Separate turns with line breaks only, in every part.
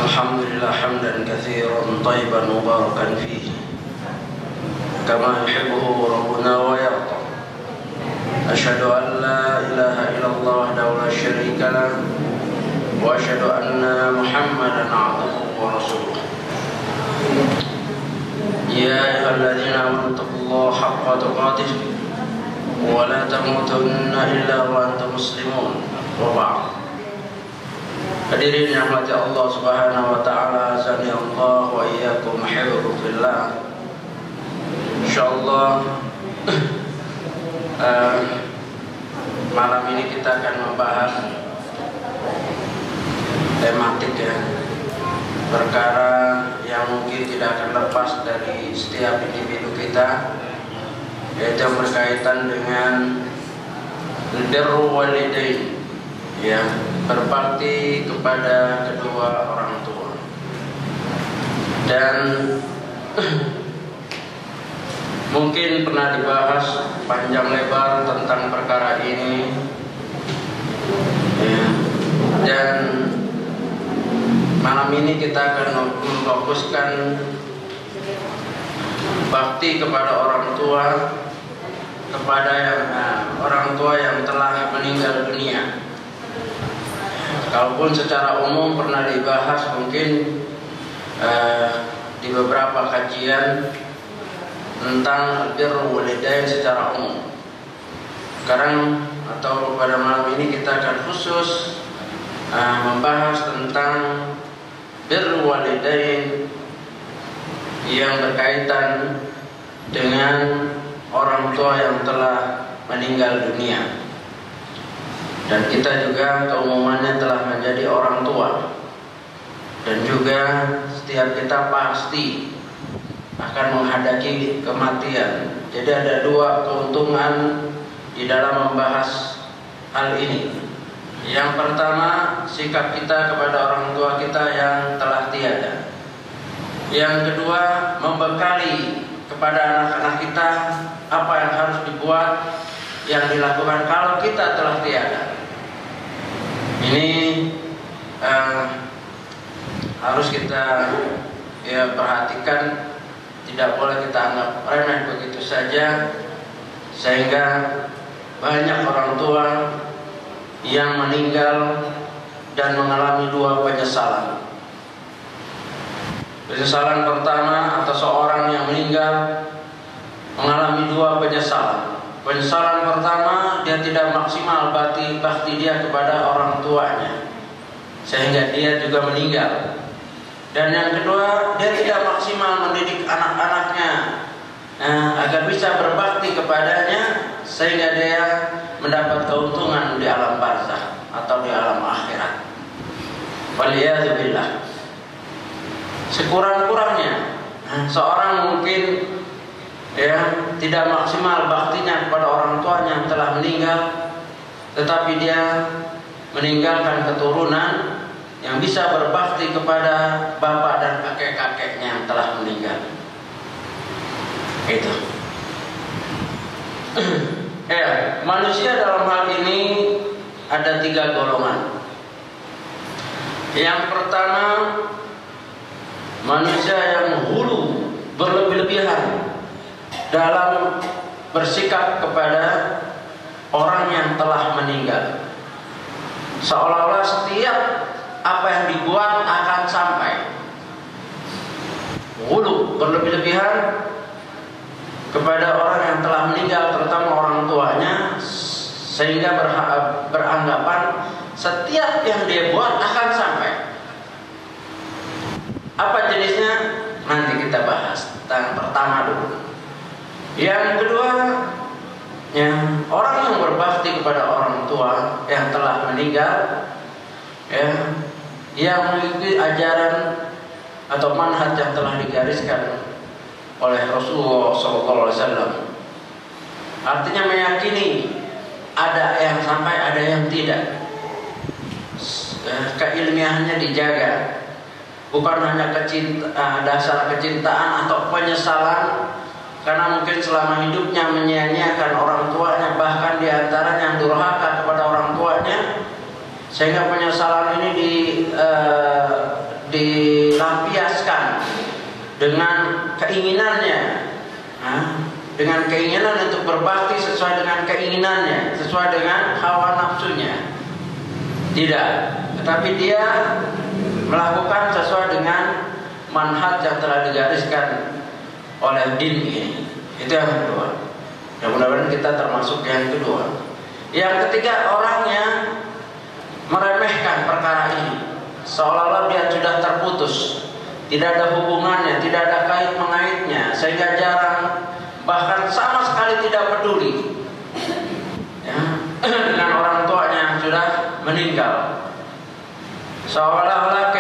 الحمد لله حمدا كثيرا طيبا مباركا فيه كما يحبه ربنا ويرضى. أشهد أن لا إله إلا الله وحده لا شريك له وأشهد أن محمدا عبده ورسوله. يا أيها الذين آمنوا اتقوا الله حق تقاته ولا تموتن إلا وأنتم مسلمون. وبعد. Hadirin yang dirahmati Allah Subhanahu wa taala, azani Allah wa iyyakum hibbu fillah. Insyaallah malam ini kita akan membahas tematik perkara yang mungkin tidak akan lepas dari setiap individu kita, yaitu yang berkaitan dengan birrul walidain, berbakti kepada kedua orang tua. Dan mungkin pernah dibahas panjang lebar tentang perkara ini, dan malam ini kita akan memfokuskan bakti kepada orang tua, kepada orang tua yang telah meninggal dunia. Kalaupun secara umum pernah dibahas mungkin di beberapa kajian tentang birrul walidain secara umum. Sekarang atau pada malam ini kita akan khusus membahas tentang birrul walidain yang berkaitan dengan orang tua yang telah meninggal dunia. Dan kita juga keumumannya telah menjadi orang tua, dan juga setiap kita pasti akan menghadapi kematian. Jadi ada dua keuntungan di dalam membahas hal ini. Yang pertama, sikap kita kepada orang tua kita yang telah tiada. Yang kedua, membekali kepada anak-anak kita apa yang harus dibuat, yang dilakukan kalau kita telah tiada. Ini harus kita perhatikan, tidak boleh kita anggap remeh begitu saja, sehingga banyak orang tua yang meninggal dan mengalami dua penyesalan. Penyesalan pertama, atau seorang yang meninggal mengalami dua penyesalan. Penyesalan pertama, dia tidak maksimal bakti dia kepada orang tuanya, sehingga dia juga meninggal. Dan yang kedua, dia tidak maksimal mendidik anak-anaknya agar bisa berbakti kepadanya, sehingga dia mendapat keuntungan di alam barzakh atau di alam akhirat. Waliyadzubillah. Sekurang-kurangnya seorang mungkin tidak maksimal baktinya kepada orang tuanya yang telah meninggal, tetapi dia meninggalkan keturunan yang bisa berbakti kepada bapak dan kakek-kakeknya yang telah meninggal. Itu. Manusia dalam hal ini ada tiga golongan. Yang pertama, manusia yang hulu, berlebih-lebihan dalam bersikap kepada orang yang telah meninggal, seolah-olah setiap apa yang dibuat akan sampai. Hulu, berlebih-lebihan kepada orang yang telah meninggal, terutama orang tuanya, sehingga beranggapan setiap yang dia buat akan sampai. Apa jenisnya? Nanti kita bahas. Yang pertama dulu. Yang kedua, orang yang berbakti kepada orang tua yang telah meninggal, yang mengikuti ajaran atau manhaj yang telah digariskan oleh Rasulullah SAW. Artinya meyakini ada yang sampai, ada yang tidak. Keilmiahannya dijaga, bukan hanya dasar kecintaan atau penyesalan karena mungkin selama hidupnya menyia-nyiakan orang tuanya, bahkan diantaranya yang durhaka kepada orang tuanya, sehingga penyesalan ini dilampiaskan dengan keinginannya, dengan keinginan untuk berbakti sesuai dengan keinginannya, sesuai dengan hawa nafsunya. Tidak, tetapi dia melakukan sesuai dengan manhaj yang telah digariskan oleh din ini. Itu yang kedua. Dan mudah-mudahan kita termasuk yang kedua. Yang ketiga, orangnya meremehkan perkara ini, seolah-olah dia sudah terputus, tidak ada hubungannya, tidak ada kait mengaitnya, sehingga jarang, bahkan sama sekali tidak peduli dengan orang tuanya yang sudah meninggal. Seolah-olah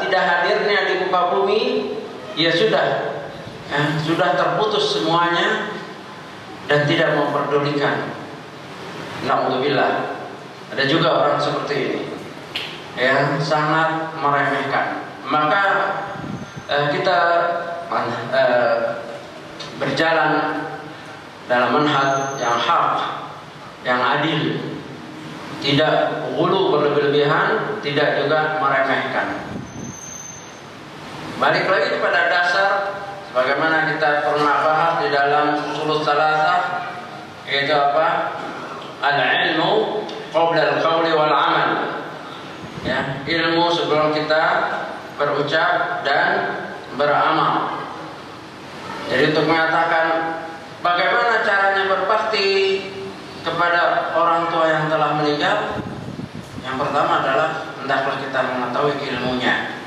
tidak hadirnya di muka bumi, ya sudah terputus semuanya dan tidak memperdulikan. Na'udzubillah. Ada juga orang seperti ini yang sangat meremehkan. Maka kita berjalan dalam manhaj yang hak, yang adil, tidak ghulu berlebih-lebihan, tidak juga meremehkan. Balik lagi kepada dasar sebagaimana kita pernah bahas di dalam usul salasah, yaitu apa? Al-ilmu qabla al-qawli wal amal. Ya, ilmu sebelum kita berucap dan beramal. Jadi untuk mengatakan bagaimana caranya berbakti kepada orang tua yang telah meninggal, yang pertama adalah hendaklah kita mengetahui ilmunya.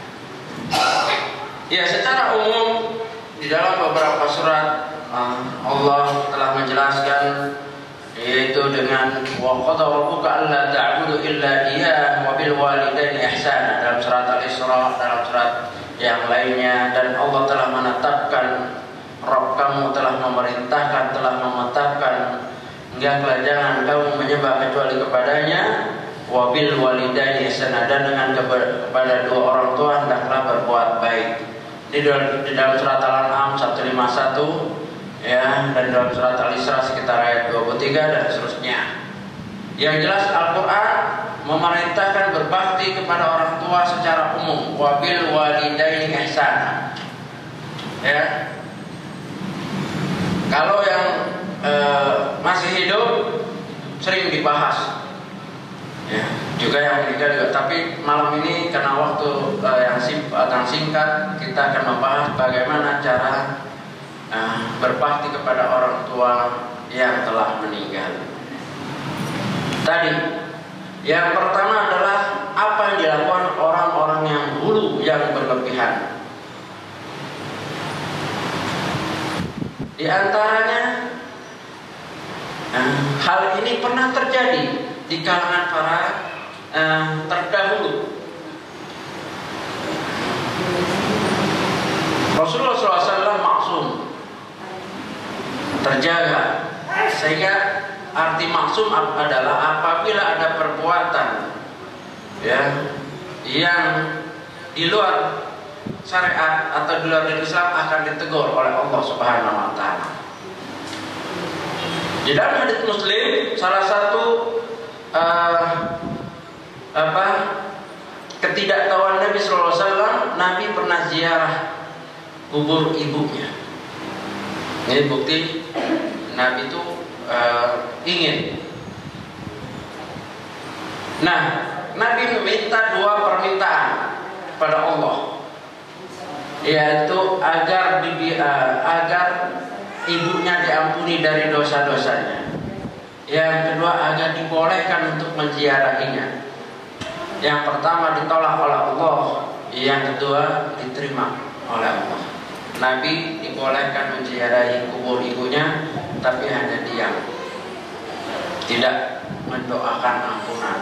Ya, secara umum di dalam beberapa surat Allah telah menjelaskan, yaitu dengan wa qad rabbuka alla ta'budu illa iyyah wa bil walidaini ihsana, dalam surat Al-Isra, dalam surat yang lainnya. Dan Allah telah menetapkan, Rabb kamu telah memerintahkan, telah memetapkan, enggaklah jangan kamu menyembah kecuali kepadanya, wa bil walidaini ihsana, dan dengan kepada dua orang tua hendaklah berbuat baik. Di dalam surat Al-An'am 151, ya, dan dalam surat Al-Isra sekitar ayat 23 dan seterusnya. Yang jelas Al-Quran memerintahkan berbakti kepada orang tua secara umum, wabil walidaini ihsana. Ya, kalau yang masih hidup sering dibahas, ya, juga yang meninggal juga. Tapi malam ini karena waktu yang singkat, kita akan membahas bagaimana cara berbakti kepada orang tua yang telah meninggal. Tadi yang pertama adalah apa yang dilakukan orang-orang yang hulu, yang berlebihan. Di antaranya hal ini pernah terjadi di kalangan para terdahulu. Rasulullah SAW maksum, terjaga, sehingga arti maksum adalah apabila ada perbuatan, ya, yang di luar syariat atau di luar Islam akan ditegur oleh Allah Subhanahu wa taala. Di dalam hadits Muslim, salah satu ketidaktahuan Nabi sallallahu alaihi wasallam, Nabi pernah ziarah kubur ibunya. Ini bukti Nabi itu ingin. Nah, Nabi meminta dua permintaan pada Allah, yaitu agar ibunya diampuni dari dosa-dosanya. Yang kedua, agar dibolehkan untuk menziarahinya. Yang pertama ditolak oleh Allah, yang kedua diterima oleh Allah. Nabi dibolehkan menziarahi kubur ibunya, tapi hanya diam, tidak mendoakan ampunan.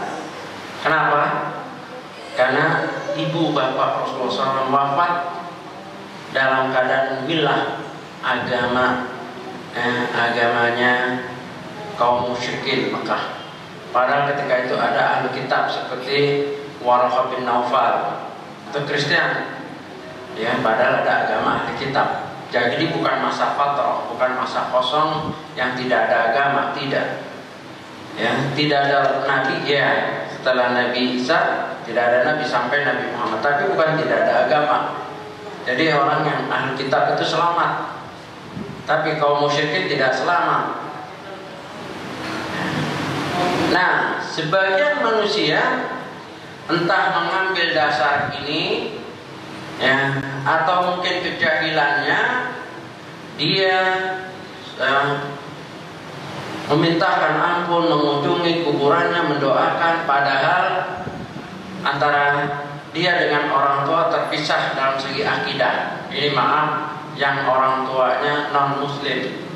Kenapa? Karena ibu bapak Rasulullah SAW wafat dalam keadaan milah, agamanya kaum musyrikin Mekah. Padahal ketika itu ada ahli kitab seperti Waraqah bin Naufal atau Kristen, ya, padahal ada agama ahli kitab. Jadi bukan masa fatrah, bukan masa kosong yang tidak ada agama, tidak. Ya, tidak ada nabi, ya, setelah Nabi Isa tidak ada nabi sampai Nabi Muhammad. Tapi bukan tidak ada agama. Jadi orang yang ahli kitab itu selamat, tapi kaum musyrikin tidak selamat. Nah, sebagian manusia entah mengambil dasar ini, ya, atau mungkin kejahilannya, dia memintakan ampun, mengunjungi kuburannya, mendoakan, padahal antara dia dengan orang tua terpisah dalam segi akidah. Ini maaf, yang orang tuanya non muslim.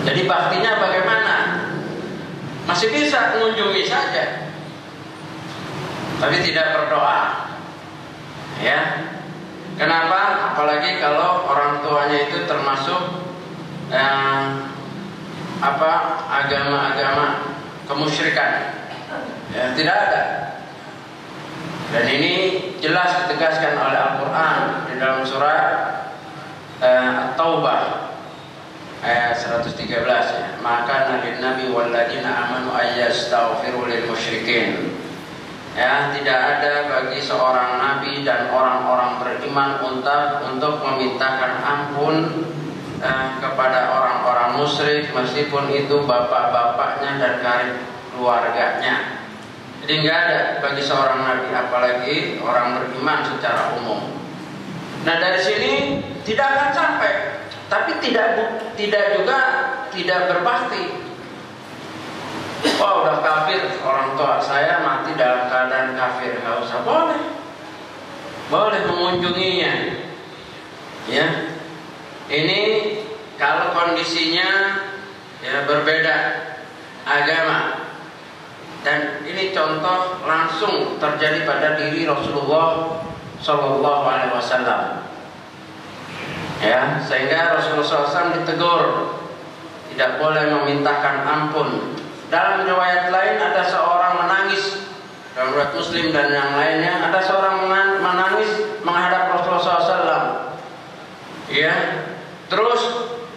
Jadi baktinya bagaimana? Masih bisa mengunjungi saja, tapi tidak berdoa. Ya, kenapa? Apalagi kalau orang tuanya itu termasuk agama-agama kemusyrikan. Ya, tidak ada. Dan ini jelas ditegaskan oleh Al-Quran di dalam surah At-Taubah ayat 113, ya. Maka nabi walladzina amanu ayyastaghfiru lil musyrikin. Ya, tidak ada bagi seorang nabi dan orang-orang beriman untuk memintakan ampun kepada orang-orang musyrik, meskipun itu bapak-bapaknya dan karib keluarganya. Jadi nggak ada bagi seorang nabi, apalagi orang beriman secara umum. Nah, dari sini tidak akan sampai, tapi tidak juga tidak berbakti. Wah, udah kafir orang tua saya, mati dalam keadaan kafir, nggak usah. Boleh mengunjunginya. Ya, ini kalau kondisinya ya berbeda agama. Dan ini contoh langsung terjadi pada diri Rasulullah Shallallahu Alaihi Wasallam. Ya, sehingga Rasulullah SAW ditegur, tidak boleh memintakan ampun. Dalam riwayat lain ada seorang menangis, dalam riwayat Muslim dan yang lainnya ada seorang menangis menghadap Rasulullah SAW. Ya, terus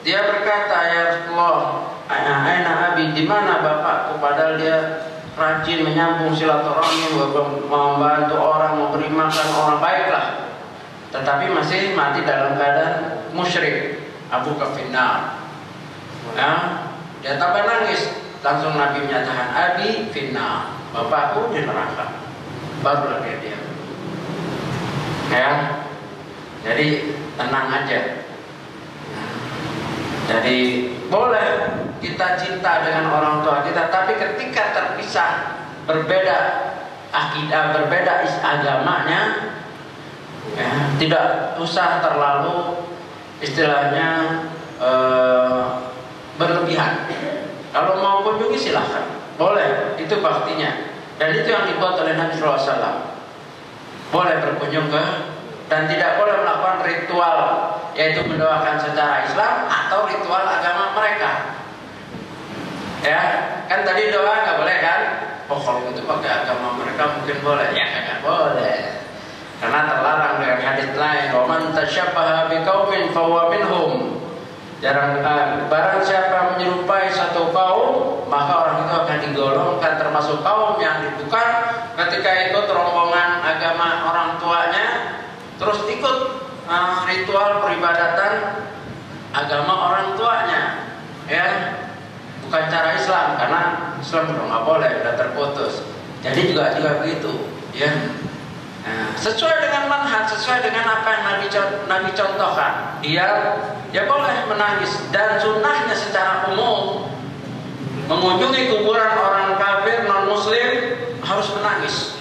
dia berkata, ya Rasulullah, aina abi, di mana bapakku? Padahal dia rajin menyambung silaturahmi, membantu orang, memberi makan orang, baiklah. Tetapi masih mati dalam keadaan musyrik. Abu Kafinnar. Ya, dia tambah nangis. Langsung Nabi menyatakan, abi finnar, bapakku di neraka. Barulah dia diam. Ya, jadi tenang aja. Jadi boleh kita cinta dengan orang tua kita, tapi ketika terpisah, berbeda akidah, berbeda agamanya, ya, tidak usah terlalu istilahnya berlebihan. Kalau mau kunjungi silahkan, boleh, itu baktinya. Dan itu yang dibuat oleh Nabi SAW. Boleh berkunjung ke, dan tidak boleh melakukan ritual, yaitu mendoakan secara Islam atau ritual agama mereka. Ya, kan tadi doa nggak boleh kan? Oh, kalau itu pakai agama mereka mungkin boleh. Ya, nggak boleh. Karena terlarang dengan hadits lain. Wa man tashabbaha biqaumin fahuwa minhum. Barang siapa menyerupai satu kaum, maka orang itu akan digolongkan termasuk kaum yang ditukar ketika ikut rombongan agama orang tuanya, terus ikut ritual peribadatan agama orang tuanya, ya, bukan cara Islam, karena Islam udah nggak boleh, udah terputus. Jadi juga begitu, ya. Nah, sesuai dengan manhaj, sesuai dengan apa yang Nabi contohkan, dia boleh menangis. Dan sunnahnya secara umum, mengunjungi kuburan orang kafir non muslim harus menangis.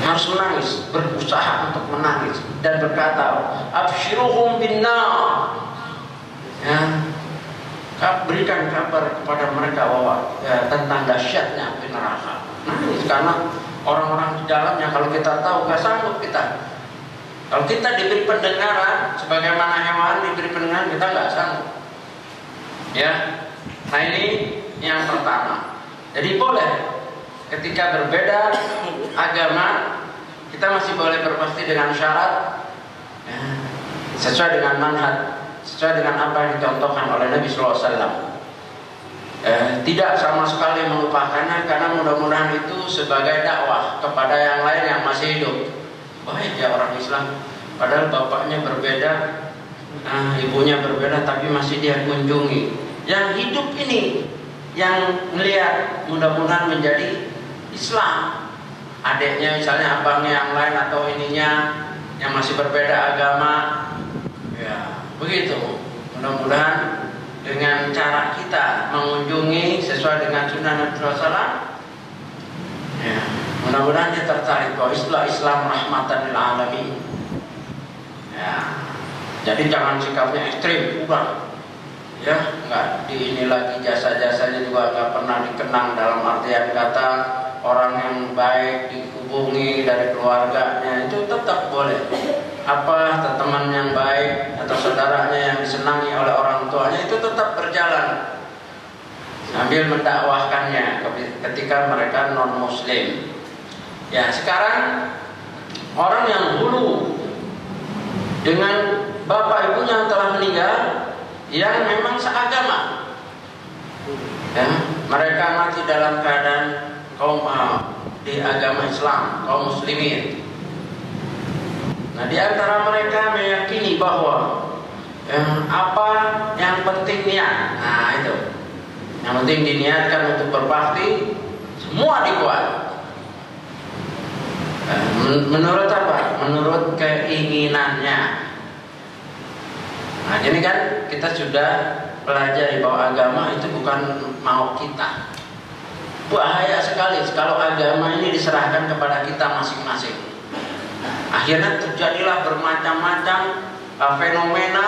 Harus menangis, berusaha untuk menangis dan berkata, abshiruhum binnar. Ya, berikan kabar kepada mereka bahwa tentang dahsyatnya api neraka. Nangis karena orang-orang di dalamnya, kalau kita tahu, gak sanggup kita. Kalau kita diberi pendengaran, sebagaimana hewan diberi pendengaran, kita gak sanggup. Ya, nah ini yang pertama. Jadi boleh ketika berbeda agama, kita masih boleh berpasti dengan syarat, ya, sesuai dengan manhaj, sesuai dengan apa yang dicontohkan oleh Nabi SAW. tidak sama sekali melupakannya, karena mudah-mudahan itu sebagai dakwah kepada yang lain yang masih hidup. Baik ya orang Islam, padahal bapaknya berbeda, ibunya berbeda, tapi masih dia kunjungi. Yang hidup ini yang melihat, mudah-mudahan menjadi Islam. Adiknya misalnya, abangnya yang lain, atau ininya yang masih berbeda agama, ya begitu. Mudah-mudahan dengan cara kita mengunjungi sesuai dengan sunnah Nabi SAW, ya, mudah-mudahan dia tertarik bahwa Islam rahmatan lil alamin. Ya, jadi jangan sikapnya ekstrim, bukan. Ya, nggak di ini lagi, jasa-jasanya juga nggak pernah dikenang dalam artian kata. Orang yang baik dihubungi dari keluarganya itu tetap boleh. Apa teman yang baik atau saudaranya yang disenangi oleh orang tuanya itu tetap berjalan sambil mendakwahkannya ketika mereka non muslim. Ya, sekarang orang yang hulu dengan bapak ibunya yang telah meninggal, yang memang seagama, ya, mereka mati dalam keadaan kaum di agama Islam, kaum muslimin. Nah, di antara mereka meyakini bahwa apa yang penting niat. Nah, itu yang penting diniatkan untuk berbakti, semua dibuat. Menurut apa? Menurut keinginannya. Nah, ini kan kita sudah pelajari bahwa agama itu bukan mau kita. Bahaya sekali kalau agama ini diserahkan kepada kita masing-masing. Akhirnya terjadilah bermacam-macam fenomena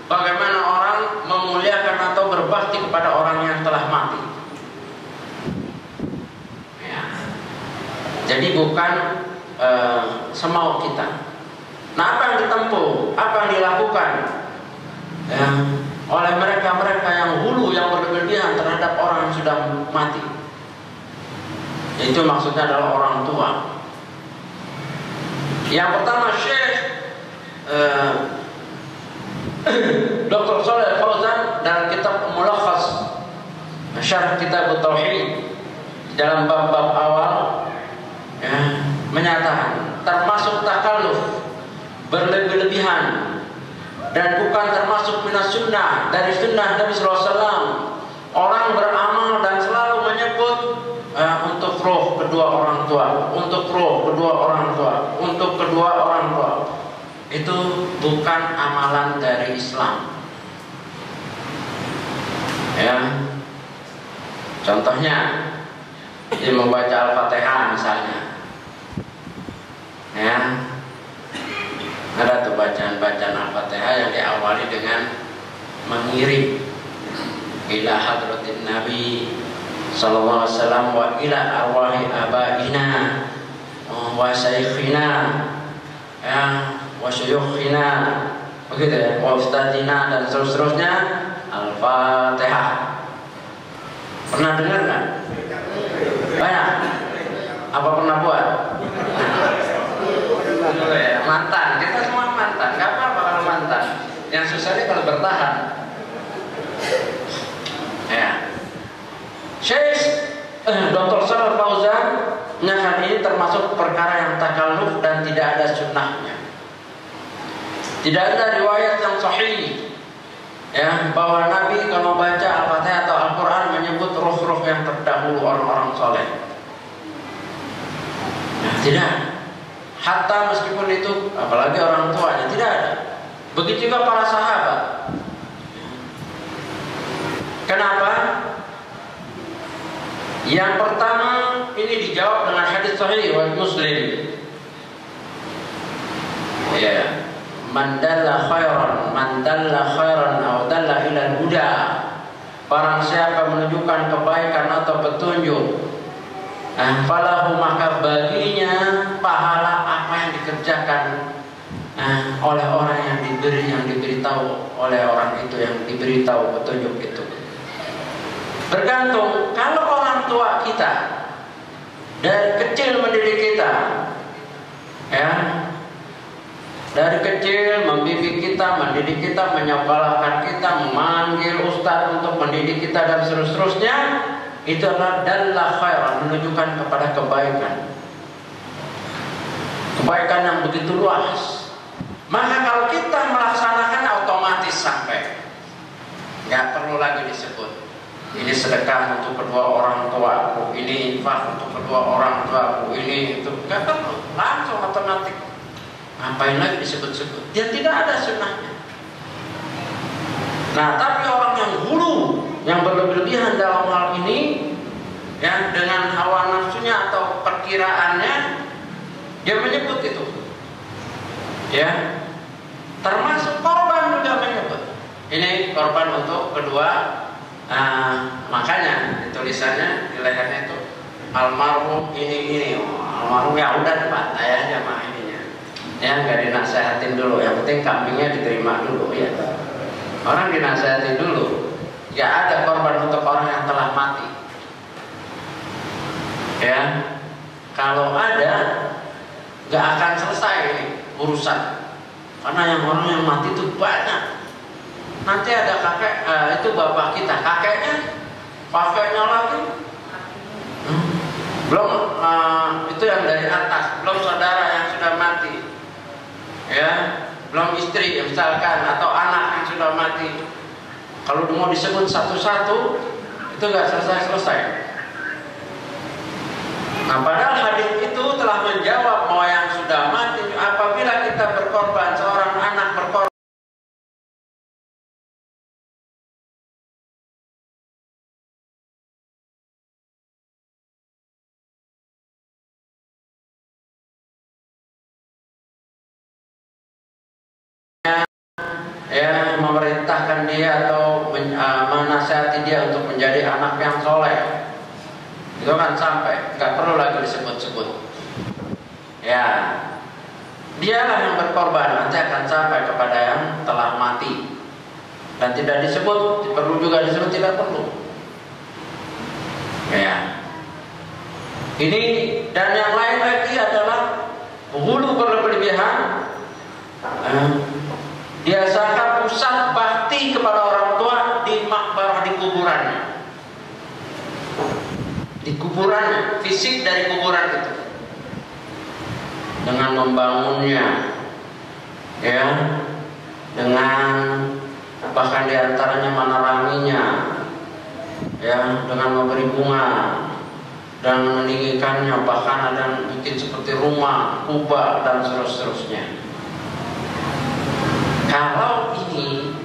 bagaimana orang memuliakan atau berbakti kepada orang yang telah mati. Ya. Jadi bukan semau kita. Nah, apa yang ditempuh, apa yang dilakukan oleh mereka-mereka yang hulu, yang berlebihan terhadap orang yang sudah mati? Itu maksudnya adalah orang tua. Yang pertama, Syekh Dr. Shalih Fauzan dalam kitab Mulakhas Syarh Kitab Tauhid dalam bab-bab awal, ya, menyatakan termasuk takalluf, berlebih-lebihan, dan bukan termasuk minas sunnah, dari sunnah Nabi SAW. Orang beramal dan selalu menyebut untuk roh kedua orang tua, untuk roh kedua orang tua, untuk kedua orang tua. Itu bukan amalan dari Islam. Ya, contohnya dia membaca Al-Fatihah misalnya. Ya, ada tuh bacaan-bacaan Al-Fatihah yang diawali dengan mengirim ila hadratin Nabi sallallahu alaihi wasallam wa ila arwahi abaina wa syekhina, ya, wa syuyukhina, begitu ya, wa ustadzina, dan seterusnya. Al-Fatihah pernah dengar nggak? Banyak. Apa pernah buat? Mantan, kita semua mantan. Gak apa-apa kalau mantan. Yang susahnya kalau bertahan. Ya. Syekh Dr. Shalih Fauzan menyatakan ini termasuk perkara yang takalluf dan tidak ada sunnahnya. Tidak ada riwayat yang sahih, ya, bahwa Nabi kalau baca Al-Fatihah atau Al-Quran menyebut roh-roh yang terdahulu, orang-orang soleh. Nah, tidak. Hatta meskipun itu, apalagi orang tuanya, tidak ada. Begitu juga para sahabat. Kenapa? Yang pertama, ini dijawab dengan hadis sahih riwayat Muslim. Ya, man dalla khairan aw dalla ila al-huda. Barang siapa menunjukkan kebaikan atau petunjuk, falahu, maka baginya pahala apa yang dikerjakan oleh orang yang diberitahu oleh orang itu, yang diberitahu petunjuk itu. Bergantung, kalau orang tua kita dari kecil mendidik kita, ya, Dari kecil membimbing kita, mendidik kita, menyekolahkan kita, memanggil ustaz untuk mendidik kita dan seterusnya, itu adalah dallah khairan, menunjukkan kepada kebaikan. Kebaikan yang begitu luas. Maka kalau kita melaksanakan otomatis sampai. Nggak perlu lagi disebut. Ini sedekah untuk kedua orang tuaku, ini infak untuk kedua orang tuaku, ini itu. Nggak perlu, langsung otomatis. Ngapain lagi disebut-sebut? Dia tidak ada sunnahnya. Nah, tapi orang yang hulu, yang berlebihan dalam hal ini, yang dengan hawa nafsunya atau perkiraannya, dia menyebut itu. Ya, termasuk korban juga menyebut. Ini korban untuk kedua. Makanya tulisannya di lehernya itu almarhum ini. Almarhum ya udah Pak, aja mah ininya. Ya nggak dinasehatin dulu. Yang penting kambingnya diterima dulu ya. Orang dinasehatin dulu. Ya ada korban untuk orang yang telah mati. Ya, kalau ada nggak akan selesai ini urusan. Karena yang orang yang mati itu banyak. Nanti ada kakek, itu bapak kita, kakeknya lagi, belum itu yang dari atas, belum saudara yang sudah mati, ya, belum istri misalkan atau anak yang sudah mati. Kalau mau disebut satu-satu, itu nggak selesai. Nah, padahal hadis itu telah menjawab bahwa yang sudah mati, apabila kita berkorban, seorang anak berkorban, ya, memerintahkan dia atau menasihati dia untuk menjadi anak yang soleh, itu kan sampai, nggak perlu lagi disebut-sebut. Ya, dialah yang berkorban, nanti akan sampai kepada yang telah mati. Dan tidak disebut, perlu juga disebut, tidak perlu. Ya, ini dan yang lain lagi adalah hulu berlebihan. Biasakan pusat bakti kepada orang tua di makbarah, di kuburannya, fisik dari kuburan itu, dengan membangunnya, ya, dengan bahkan diantaranya meneranginya, ya, dengan memberi bunga dan meninggikannya, bahkan ada yang bikin seperti rumah, kubah dan seterusnya. Kalau ini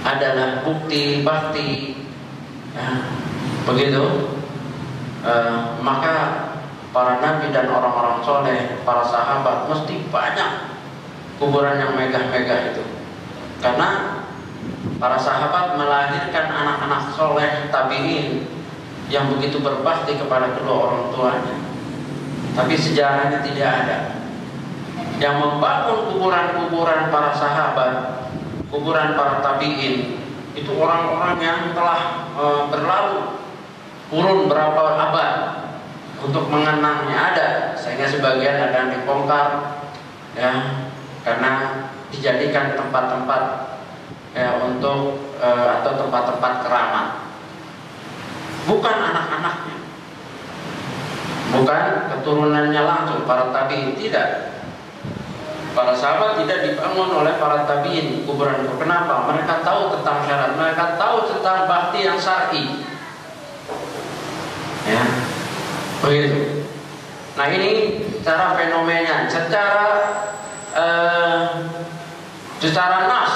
adalah bukti bakti, ya, begitu, maka para nabi dan orang-orang soleh, para sahabat mesti banyak kuburan yang megah-megah itu, karena para sahabat melahirkan anak-anak soleh tabi'in yang begitu berbakti kepada kedua orang tuanya. Tapi sejarahnya tidak ada yang membangun kuburan-kuburan para sahabat, kuburan para tabi'in. Itu orang-orang yang telah berlalu kurun berapa abad untuk mengenangnya ada, sehingga sebagian ada yang dibongkar, ya, karena dijadikan tempat-tempat, ya, untuk atau tempat-tempat keramat. Bukan anak-anaknya, bukan keturunannya langsung para tabi'in, tidak. Para sahabat tidak dibangun oleh para tabi'in kuburan itu. Kenapa? Mereka tahu tentang syarat, mereka tahu tentang bakti yang syar'i. Ya, begitu. Nah, ini cara fenomenanya, secara nas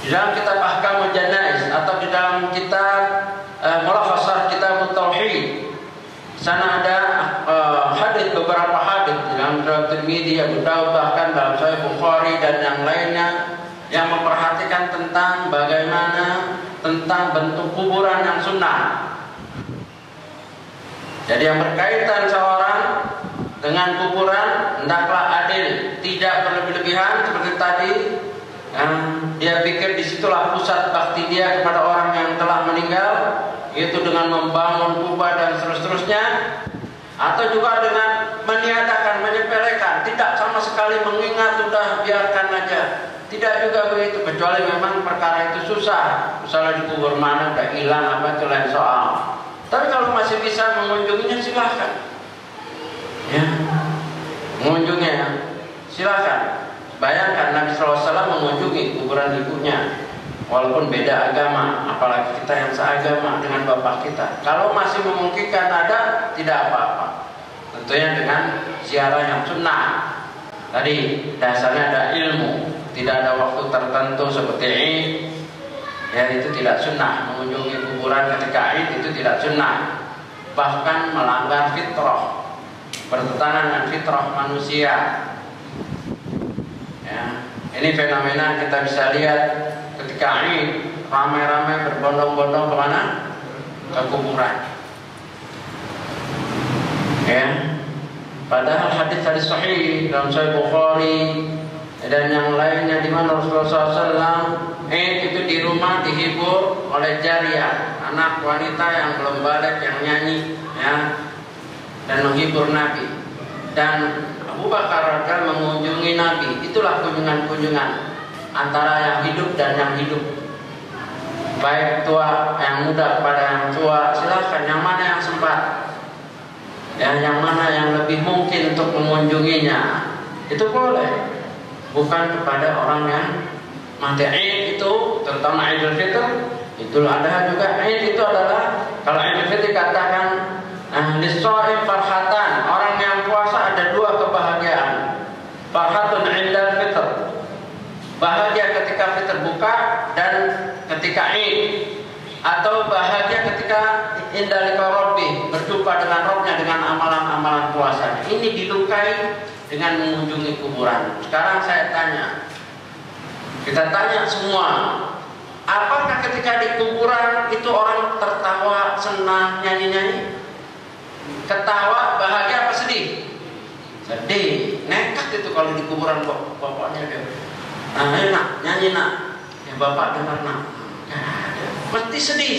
di dalam kitab Ahkamul Janaiz atau di dalam kitab Mulakhasah Kitab Tauhid. Sana ada hadis, beberapa hadis dalam Tirmidzi, Abu Daud, bahkan dalam Sahih Bukhari dan yang lainnya yang memperhatikan tentang bagaimana tentang bentuk kuburan yang sunnah. Jadi yang berkaitan seorang dengan kuburan hendaklah adil, tidak berlebih-lebihan seperti tadi. Dia pikir disitulah pusat bakti dia kepada orang yang telah meninggal, yaitu dengan membangun kubah dan seterusnya, atau juga dengan meniadakan, menyepelekan, tidak sama sama sekali mengingat, sudah biarkan aja. Tidak juga begitu, kecuali memang perkara itu susah. Misalnya dikubur mana udah hilang apa, itu lain soal. Tapi kalau masih bisa mengunjunginya, silahkan. Ya, mengunjunginya silahkan. Bayangkan Nabi SAW mengunjungi kuburan ibunya, walaupun beda agama, apalagi kita yang seagama dengan bapak kita. Kalau masih memungkinkan ada, tidak apa-apa. Tentunya dengan ziarah yang sunnah. Tadi dasarnya ada ilmu, tidak ada waktu tertentu seperti Id. Ya, itu tidak sunnah. Mengunjungi kuburan ketika Id itu tidak sunnah. Bahkan melanggar fitrah, bertentangan dengan fitrah manusia. Ya, ini fenomena kita bisa lihat ketika Id, ramai-ramai berbondong-bondong kemana? Ke kuburan. Ya, padahal hadis sahih dalam Sahih Bukhari dan yang lainnya di mana Rasulullah SAW itu di rumah dihibur oleh jariyah, anak wanita yang belum balik yang nyanyi, ya, dan menghibur Nabi. Dan Abu Bakar akan mengunjungi Nabi. Itulah kunjungan-kunjungan antara yang hidup dan yang hidup. Baik tua yang muda kepada yang tua, silahkan yang mana yang sempat. Ya, yang mana yang lebih mungkin untuk mengunjunginya, itu boleh. Bukan kepada orang yang mati. Id itu, terutama Idul Fitr, itu ada juga. Id itu adalah, kalau Idul Fitr katakan lis-shaim farhatan, orang yang puasa ada dua kebahagiaan. Farhatun indal fitr, bahagia ketika fitr buka dan ketika Id. Atau bahagia ketika indah liqa rabbih, berjumpa dengan Rabbnya dengan amalan-amalan puasa. Ini dilukai dengan mengunjungi kuburan. Sekarang saya tanya, kita tanya semua, apakah ketika di kuburan itu orang tertawa, senang, nyanyi-nyanyi? Ketawa, bahagia apa sedih? Sedih. Nekat itu kalau di kuburan bapaknya dia. Nah, ayo nak, nyanyi nak. Ya bapak dengar nak. Mesti sedih,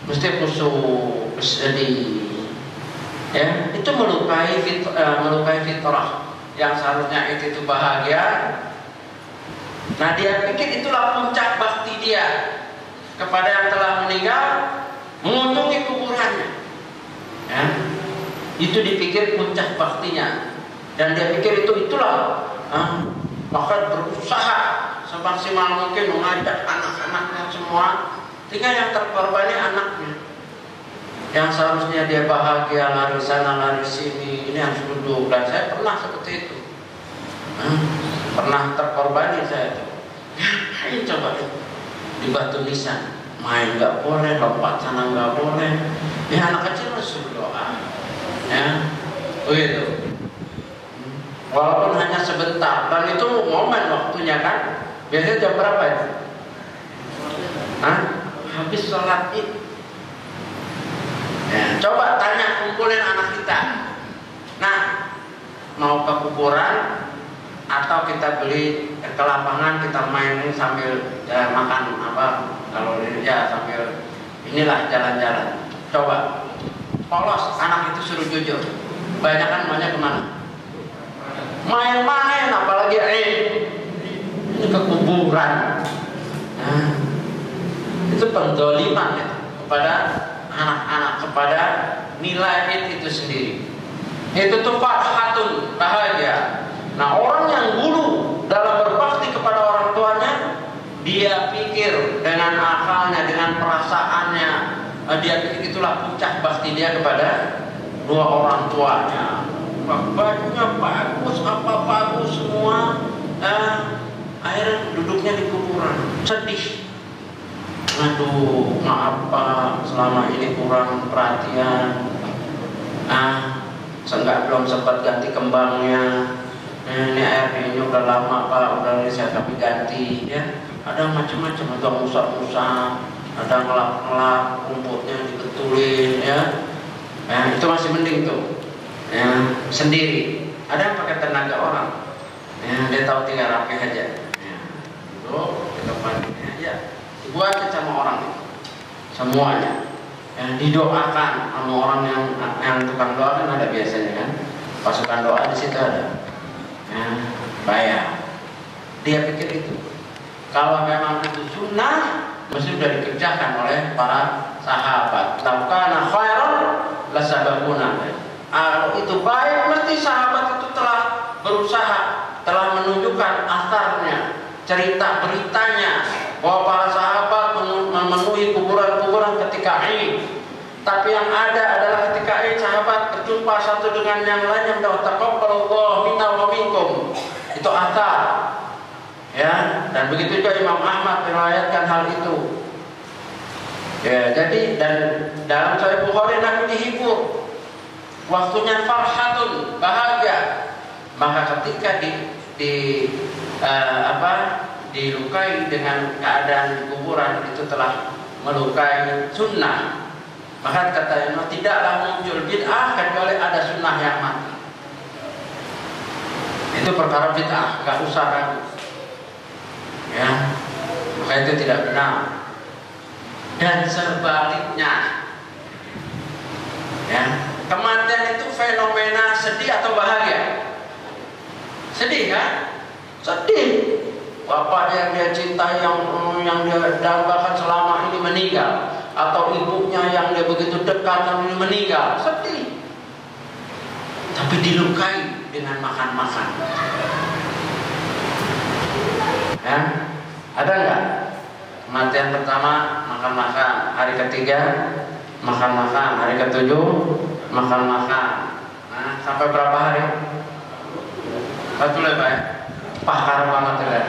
mesti khusyuk, sedih. Ya, itu melukai fitrah yang seharusnya itu bahagia. Nah, dia pikir itulah puncak bakti dia kepada yang telah meninggal, mengunjungi kuburannya. Ya, itu dipikir puncak baktinya, dan dia pikir itulah. Maka berusaha semaksimal mungkin mengajak anak-anaknya semua. Tinggal yang terkorbannya anaknya, yang seharusnya dia bahagia lari sana lari sini, ini harus duduk. Dan saya pernah seperti itu, pernah terkorbani saya itu. Ayo coba di Batu Nisan, main nggak boleh, lompat sana nggak boleh. Ya anak kecil harus berdoa, ya begitu. Walaupun hanya sebentar, dan itu momen waktunya kan. Biasanya jam berapa itu? Habis sholat Id. Ya, coba tanya, kumpulin anak kita. Nah, mau ke kuburan atau kita beli ke lapangan, kita main sambil makan apa? Kalau ya sambil inilah jalan-jalan. Coba polos, anak itu suruh jujur. Banyak kemana? Main-main, apalagi ini ke kuburan. Nah, itu pendzaliman ya, kepada anak-anak, kepada nilai itu sendiri. Itu tuh farhatun, bahagia. Nah, orang yang dulu dalam berbakti kepada orang tuanya, dia pikir dengan akalnya, dengan perasaannya, dia pikir itulah puncak bakti dia kepada dua orang tuanya. Bajunya bagus, apa bagus semua. Akhirnya duduknya di kuburan, sedih. Aduh, maaf Pak, selama ini kurang perhatian. Belum sempat ganti kembangnya. Ini air ini udah lama Pak, udah saya tapi ganti ya. Ada macam-macam, ada musak-musak, ada ngelap-ngelap, rumputnya dibetulin ya. Itu masih mending tuh. Ya, sendiri. Ada yang pakai tenaga orang. Ya, dia tahu tinggal rapi aja. Ya, kita pakai ya. Dibuatin sama orang itu semuanya, yang didoakan sama orang yang tukang doa kan ada biasanya kan, pasukan doa di situ ada. bayar. Dia pikir itu. Kalau memang itu sunnah, mesti sudah dikerjakan oleh para sahabat. Laukana khairan lasabaquna. Kalau itu baik, mesti sahabat itu telah berusaha, telah menunjukkan asarnya, cerita beritanya bahwa para sahabat memenuhi kuburan-kuburan ketika Id. Tapi yang ada adalah ketika Id sahabat berjumpa satu dengan yang lain yang taqabbalallahu minna wa minkum. Itu asar. Ya, dan begitu juga Imam Ahmad meriwayatkan hal itu. Ya, jadi dan dalam Sahih Bukhari Nabi dihibur. Waktunya farhatun, bahagia. Maka ketika dilukai dengan keadaan kuburan itu telah melukai sunnah. Maka kata Imam, tidaklah muncul bid'ah kecuali ada sunnah yang mati. Itu perkara bid'ah, nggak usah ragu. Ya, maka itu tidak benar. Dan sebaliknya, ya, kematian itu fenomena sedih atau bahagia? Sedih kan? Sedih. Bapak yang dia cintai, yang dia dambakan selama ini meninggal, atau ibunya yang dia begitu dekat ini meninggal, sedih. Tapi dilukai dengan makan-makan. Ya, ada nggak? Kematian pertama makan-makan, hari ketiga makan-makan, hari ketujuh makan-makan. Nah, sampai berapa hari? Satu lebar ya? Pakar banget ya.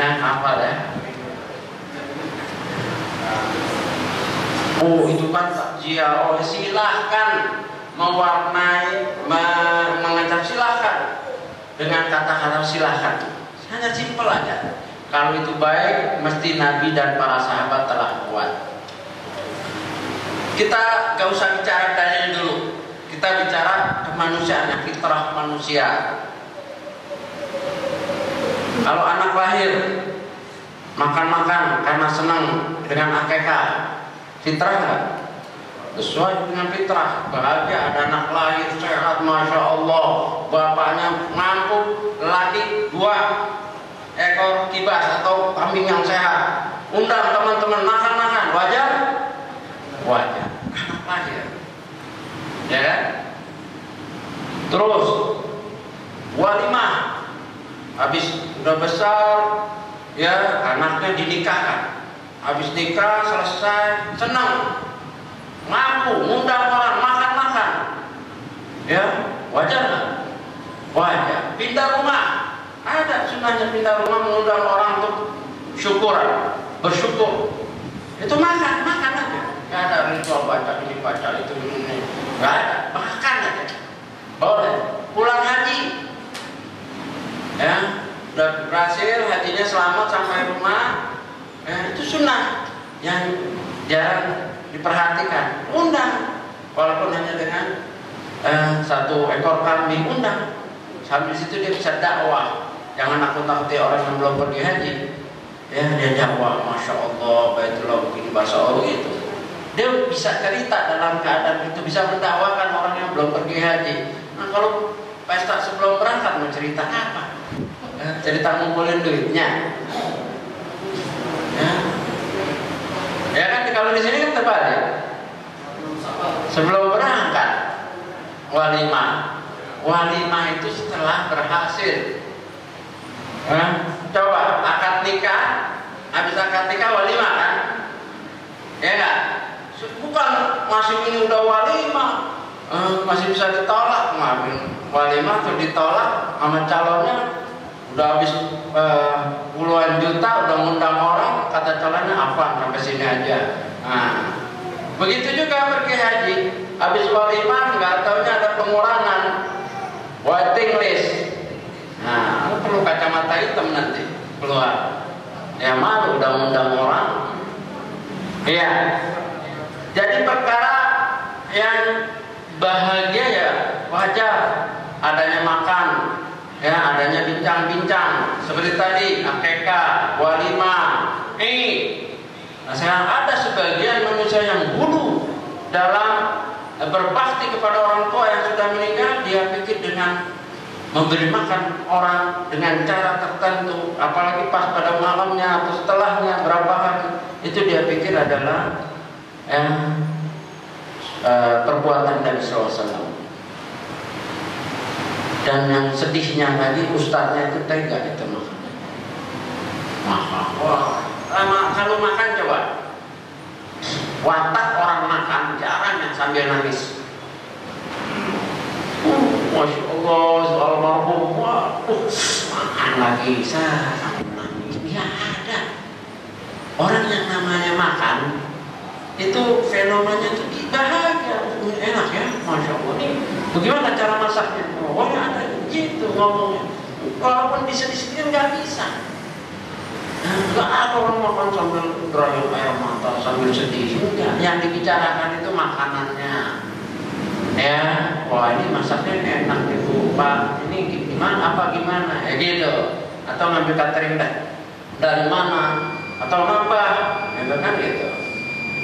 Apa ya? Oh, itu kan takjiah. Oh, silahkan mewarnai, mengancam, silahkan dengan kata-kata silahkan. Hanya simpel aja. Kalau itu baik, mesti Nabi dan para sahabat telah buat. Kita gak usah bicara dalil dulu. Kita bicara kemanusiaan, fitrah manusia. Kalau anak lahir makan-makan karena senang dengan akekah, fitrah nggak? Sesuai dengan fitrah. Bahagia ada anak lahir sehat, masya Allah. Bapaknya mampu, laki 2 ekor kibas atau kambing yang sehat. Undang teman-teman makan-makan, wajar? Wajar. Anak lahir, ya kan? Terus walimah. Habis udah besar, ya anaknya dinikahkan. Habis nikah selesai, senang, mampu, ngundang orang makan-makan, ya wajar nggak? Wajar. Pindah rumah, ada sunnahnya pindah rumah, mengundang orang untuk syukuran, bersyukur. Itu makan aja. Gak ada ritual baca ini baca itu ini, gak ada, makan aja. Boleh. Pulang haji. Ya, udah berhasil hajinya selamat sampai rumah, itu sunnah yang jarang diperhatikan. Undang, walaupun hanya dengan 1 ekor kambing, undang. Sambil situ dia bisa dakwah. Jangan nakut-nakuti orang yang belum pergi haji. Ya, dia dakwah, masya Allah, baitullah begini bahasa orang itu. Dia bisa cerita dalam keadaan itu, bisa mendakwakan orang yang belum pergi haji. Nah, kalau pesta sebelum berangkat mau cerita apa? Cerita ngumpulin duitnya, ya kan? Kalau di sini kan terbalik. Sebelum berangkat walimah itu setelah berhasil. Coba akad nikah, habis akad nikah walimah kan? Ya nggak? Bukan masih ini udah walimah, masih bisa ditolak. Walimah tuh ditolak sama calonnya. Udah habis puluhan juta, udah ngundang orang, kata calonnya apa, sampai sini aja. Nah, begitu juga pergi haji, habis walimah nggak taunya ada pengurangan, waiting list. Nah, lu perlu kacamata hitam nanti keluar. Ya malu udah ngundang orang. Iya. Jadi perkara yang bahagia ya wajar, adanya makan. Ya, adanya bincang-bincang seperti tadi akekah, walimah, Nah, sekarang ada sebagian manusia yang hulu dalam berbakti kepada orang tua yang sudah meninggal. Dia pikir dengan memberi makan orang dengan cara tertentu, apalagi pas pada malamnya atau setelahnya berapa hari, itu dia pikir adalah perbuatan Nabi SAW. Dan yang sedihnya lagi, ustadznya itu tega itu makan. Kalau makan coba, watak orang makan jarang yang sambil nangis. Masya Allah, almarhum, makan lagi, saya sambil nangis. Ya ada. Orang yang namanya makan itu fenomenanya itu bahagia, enak ya, Masya Allah. Ini bagaimana cara masaknya? Pokoknya ada gitu ngomongnya. Walaupun disedih-sedih nggak bisa. Nggak ada orang makan sambil berayun air mata, sambil sedih. Enggak. Yang dibicarakan itu makanannya. Ya, wah ini masaknya enak ibu, Pak. Ini gimana? Apa gimana? Ya gitu. Atau ngambil catering dari mana? Atau apa? Ya kan gitu.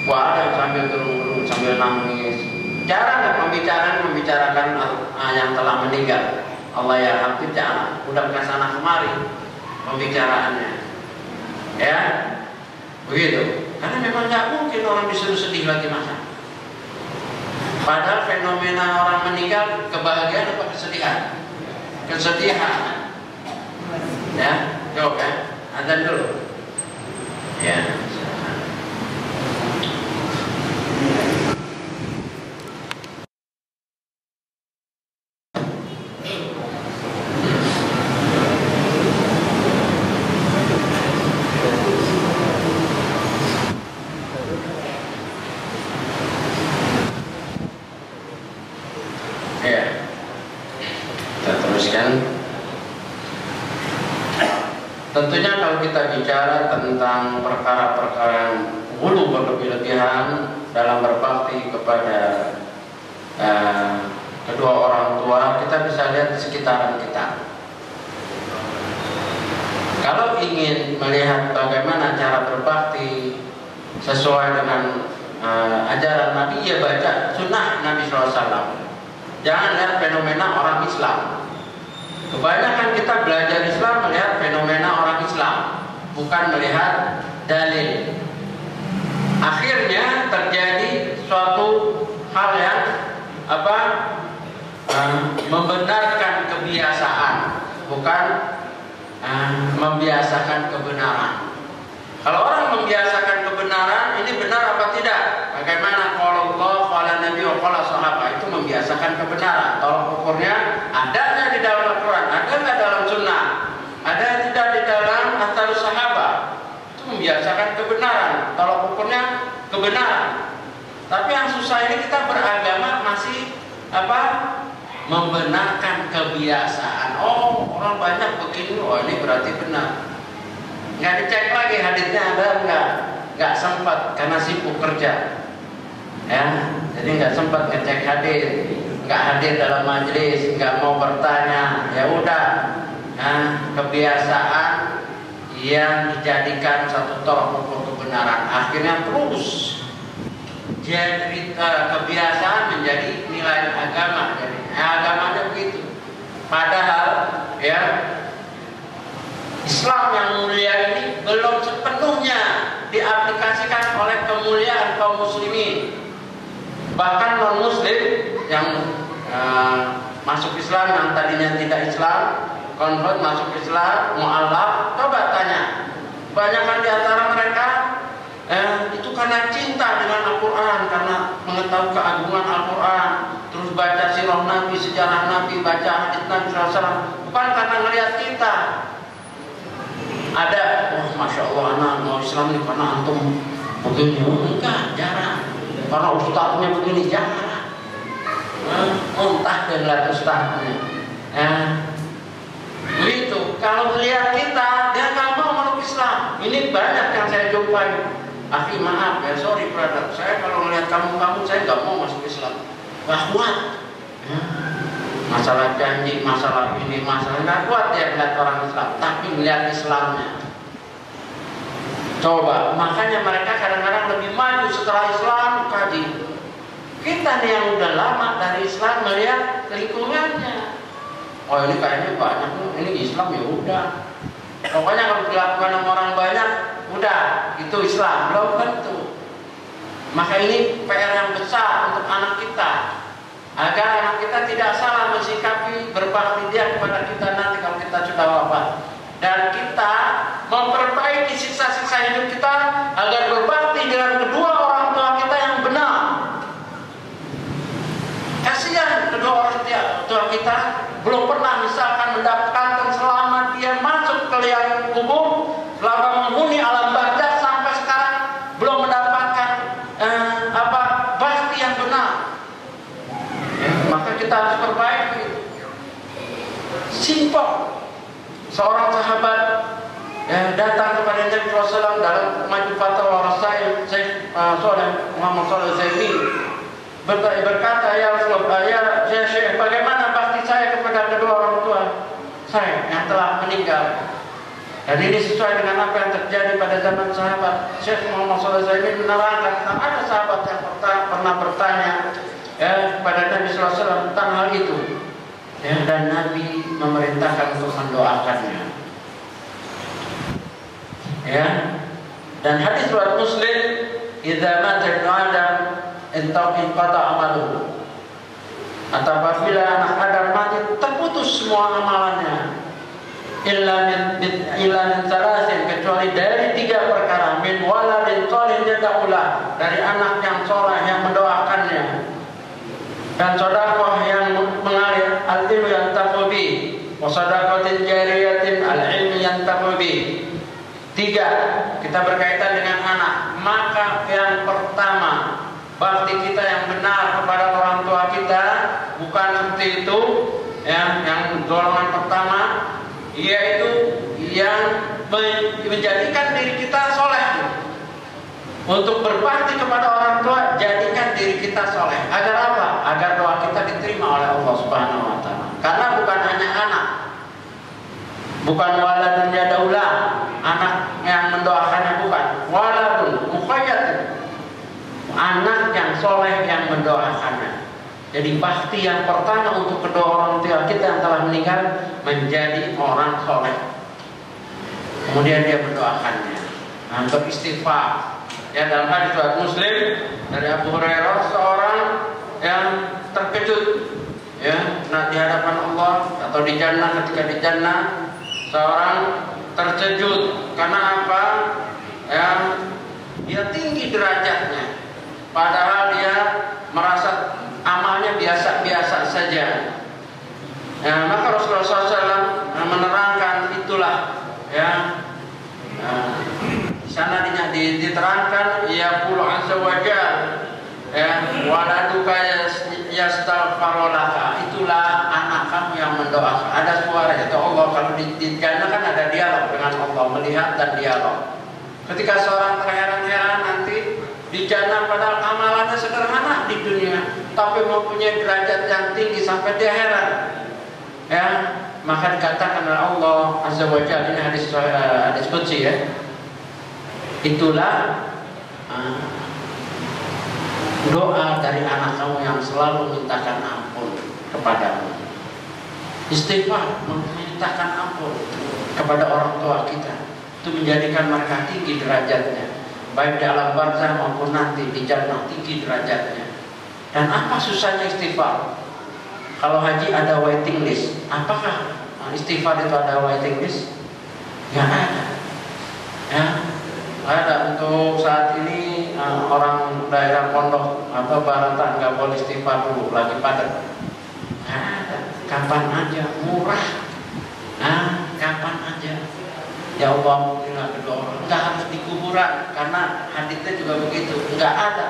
Wah ada yang sambil gerung-gerung, sambil nangis. Jarang nggak membicarakan yang telah meninggal. Allah ya hampir jarang. Udah ke sana kemari pembicaraannya. Ya, begitu. Karena memang nggak mungkin orang disuruh sedih lagi masa. Padahal fenomena orang meninggal kebahagiaan apa kesedihan? Kesedihan. Ya, jawab ya. Azan dulu. Ya. Tentunya kalau kita bicara tentang perkara-perkara yang hulu berlebih-lebihan dalam berbakti kepada kedua orang tua, kita bisa lihat di sekitaran kita. Kalau ingin melihat bagaimana cara berbakti sesuai dengan ajaran Nabi, ya baca sunnah Nabi SAW. Jangan lihat fenomena orang Islam. Kebanyakan kita belajar Islam melihat fenomena orang Islam, bukan melihat dalil. Akhirnya terjadi suatu hal yang membenarkan kebiasaan, bukan membiasakan kebenaran. Kalau orang membiasakan kebenaran, ini benar apa tidak? Bagaimana kalau Allah, kalau Nabi, kalau sahabat itu membiasakan kebenaran? Tolak ukurnya adanya di dalam Al-Quran, ada nggak dalam Sunnah? Ada tidak di dalam Atharus Sahabat? Itu membiasakan kebenaran. Tolak ukurnya kebenaran. Tapi yang susah ini kita beragama masih membenarkan kebiasaan. Oh, orang banyak begini, oh ini berarti benar. Nggak dicek lagi hadisnya ada nggak sempat karena sibuk kerja, ya. Jadi nggak sempat ngecek hadis, nggak hadir dalam majelis, nggak mau bertanya. Ya udah, kebiasaan yang dijadikan satu tolak ukur kebenaran, akhirnya terus jadi kebiasaan menjadi nilai agama. Jadi agamanya begitu. Padahal ya, Islam yang mulia ini belum sepenuhnya diaplikasikan oleh kemuliaan kaum muslimin. Bahkan non muslim yang masuk Islam, yang tadinya tidak Islam, konvert masuk Islam, mu'alaf, coba tanya. Kebanyakan di antara mereka itu karena cinta dengan Al-Quran, karena mengetahui keagungan Al-Quran, terus baca sirah Nabi, sejarah Nabi, baca hadits Nabi SAW, bukan karena melihat kita. Ada, wah Masya Allah anak mau Islam ini karena antum begini. Enggak, jarang. Karena ustadznya begini, jarang. Entah dia lihat ustadznya. Begitu. Kalau melihat kita, dia nggak mau meluk Islam. Ini banyak yang saya jumpai. Akhi maaf ya, sorry brother, saya kalau melihat kamu saya nggak mau masuk Islam. Nggak kuat. Masalah janji, masalah ini, masalah nggak kuat dia melihat orang Islam, tapi melihat Islamnya. Coba, makanya mereka kadang-kadang lebih maju setelah Islam kaji. Kita nih yang udah lama dari Islam melihat lingkungannya. Oh ini kayaknya banyak, ini Islam ya udah. Pokoknya kalau dilakukan sama orang banyak, udah itu Islam. Belum tentu. Maka ini PR yang besar untuk anak kita, agar anak kita tidak salah mensikapi berbakti dia kepada kita nanti kalau kita sudah wafat. Dan kita memperbaiki sisa-sisa hidup kita agar berbakti dengan kedua orang tua kita yang benar. Kasihan kedua orang tua kita belum pernah misalkan mendapatkan selama dia masuk ke liang kubur, selama menghuni alam barzakh sampai sekarang belum mendapatkan bakti yang benar. Maka kita harus perbaiki. Simpel. Seorang sahabat datang kepada Nabi SAW dalam Majmu' Fatawa Rasail Syekh Muhammad Shalih Al-Utsaimin berkata, ya Rasulullah, ya Syekh, bagaimana bakti saya kepada kedua orang tua saya yang telah meninggal? Dan ini sesuai dengan apa yang terjadi pada zaman sahabat. Syekh Muhammad Shalih Al-Utsaimin menerangkan tentang ada sahabat yang pernah bertanya kepada Nabi SAW tentang hal itu. Dan Nabi memerintahkan untuk mendoakannya. Dan hadis riwayat Muslim, "Idza mata ibnu Adam inqata amaluhu." Apabila anak Adam mati, terputus semua amalannya. Illa min salasin, kecuali dari 3 perkara. Min waladin shalih yad'ulah, dari anak yang saleh yang mendoakannya. Dan sedekah yang mengalir, al-ilmu yantafu bi, wa sadaqatin jariyatin, al-ilmi yantafu bi. 3, kita berkaitan dengan anak. Maka yang pertama, bakti kita yang benar kepada orang tua kita, bukan seperti itu yang golongan pertama, yaitu yang menjadikan diri kita soleh. Untuk berbakti kepada orang tua, jadikan diri kita soleh. Agar apa? Agar doa kita diterima oleh Allah Subhanahu wa Ta'ala. Karena bukan hanya anak, bukan waladun yad'ulah, anak yang mendoakannya, bukan waladun mukhayyatun, anak yang soleh yang mendoakannya. Jadi bakti yang pertama untuk kedua orang tua kita yang telah meninggal, menjadi orang soleh. Kemudian dia mendoakannya, beristighfar. Dalam hadis riwayat Muslim dari Abu Hurairah, seorang yang terkejut di hadapan Allah atau di jannah, ketika di jannah seorang terkejut karena apa? Dia tinggi derajatnya, padahal dia merasa amalnya biasa-biasa saja. Maka Rasulullah SAW menerangkan itulah di sana diterangkan, ya qul azza wa jalla, waladuka yastaghfiru laka, itulah anak kamu yang mendoakan. Ada suara itu Allah. Kalau di jannah kan ada dialog dengan Allah, melihat dan dialog. Ketika seorang terheran-heran nanti di jannah, padahal amalannya sederhana di dunia, tapi mempunyai derajat yang tinggi sampai dia heran. Maka dikatakan oleh Allah azza wa jalla, ini hadis qudsi itulah doa dari anak kamu yang selalu mintakan ampun kepadamu. Istighfar, memintakan ampun kepada orang tua kita, itu menjadikan mereka tinggi derajatnya, baik di alam barzakh maupun nanti di jannah, tinggi derajatnya. Dan apa susahnya istighfar? Kalau haji ada waiting list. Apakah istighfar itu ada waiting list? Nggak ada. Ada untuk saat ini orang daerah pondok atau baratan nggak boleh istighfar dulu, lagi padat. Ada, kapan aja, murah. Kapan aja. Ya Allah, alhamdulillah kedua orang. Nggak harus di kuburan, karena haditsnya juga begitu. Nggak ada.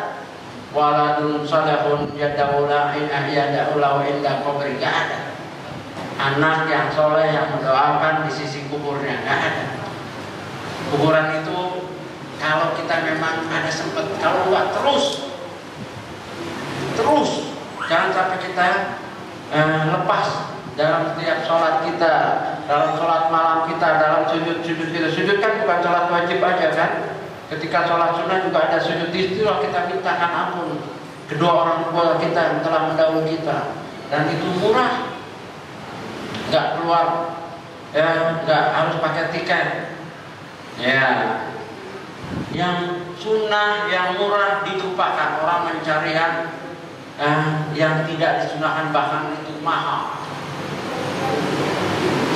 Waladun salihun yad'ulah wa inda qabri, nggak ada. Anak yang soleh yang mendoakan di sisi kuburnya, nggak ada. Kuburan itu kalau kita memang ada sempat, kalau enggak terus, jangan sampai kita lepas dalam setiap sholat kita, dalam sholat malam kita, dalam sujud kita. Sujud kan bukan sholat wajib aja kan? Ketika sholat sunnah juga ada sujud, itulah kita mintakan ampun kedua orang tua kita yang telah mendahului kita, dan itu murah. nggak keluar, ya nggak harus pakai tiket. Ya, yang sunnah, yang murah dilupakan. Orang mencari yang tidak disunahkan, bahkan itu mahal.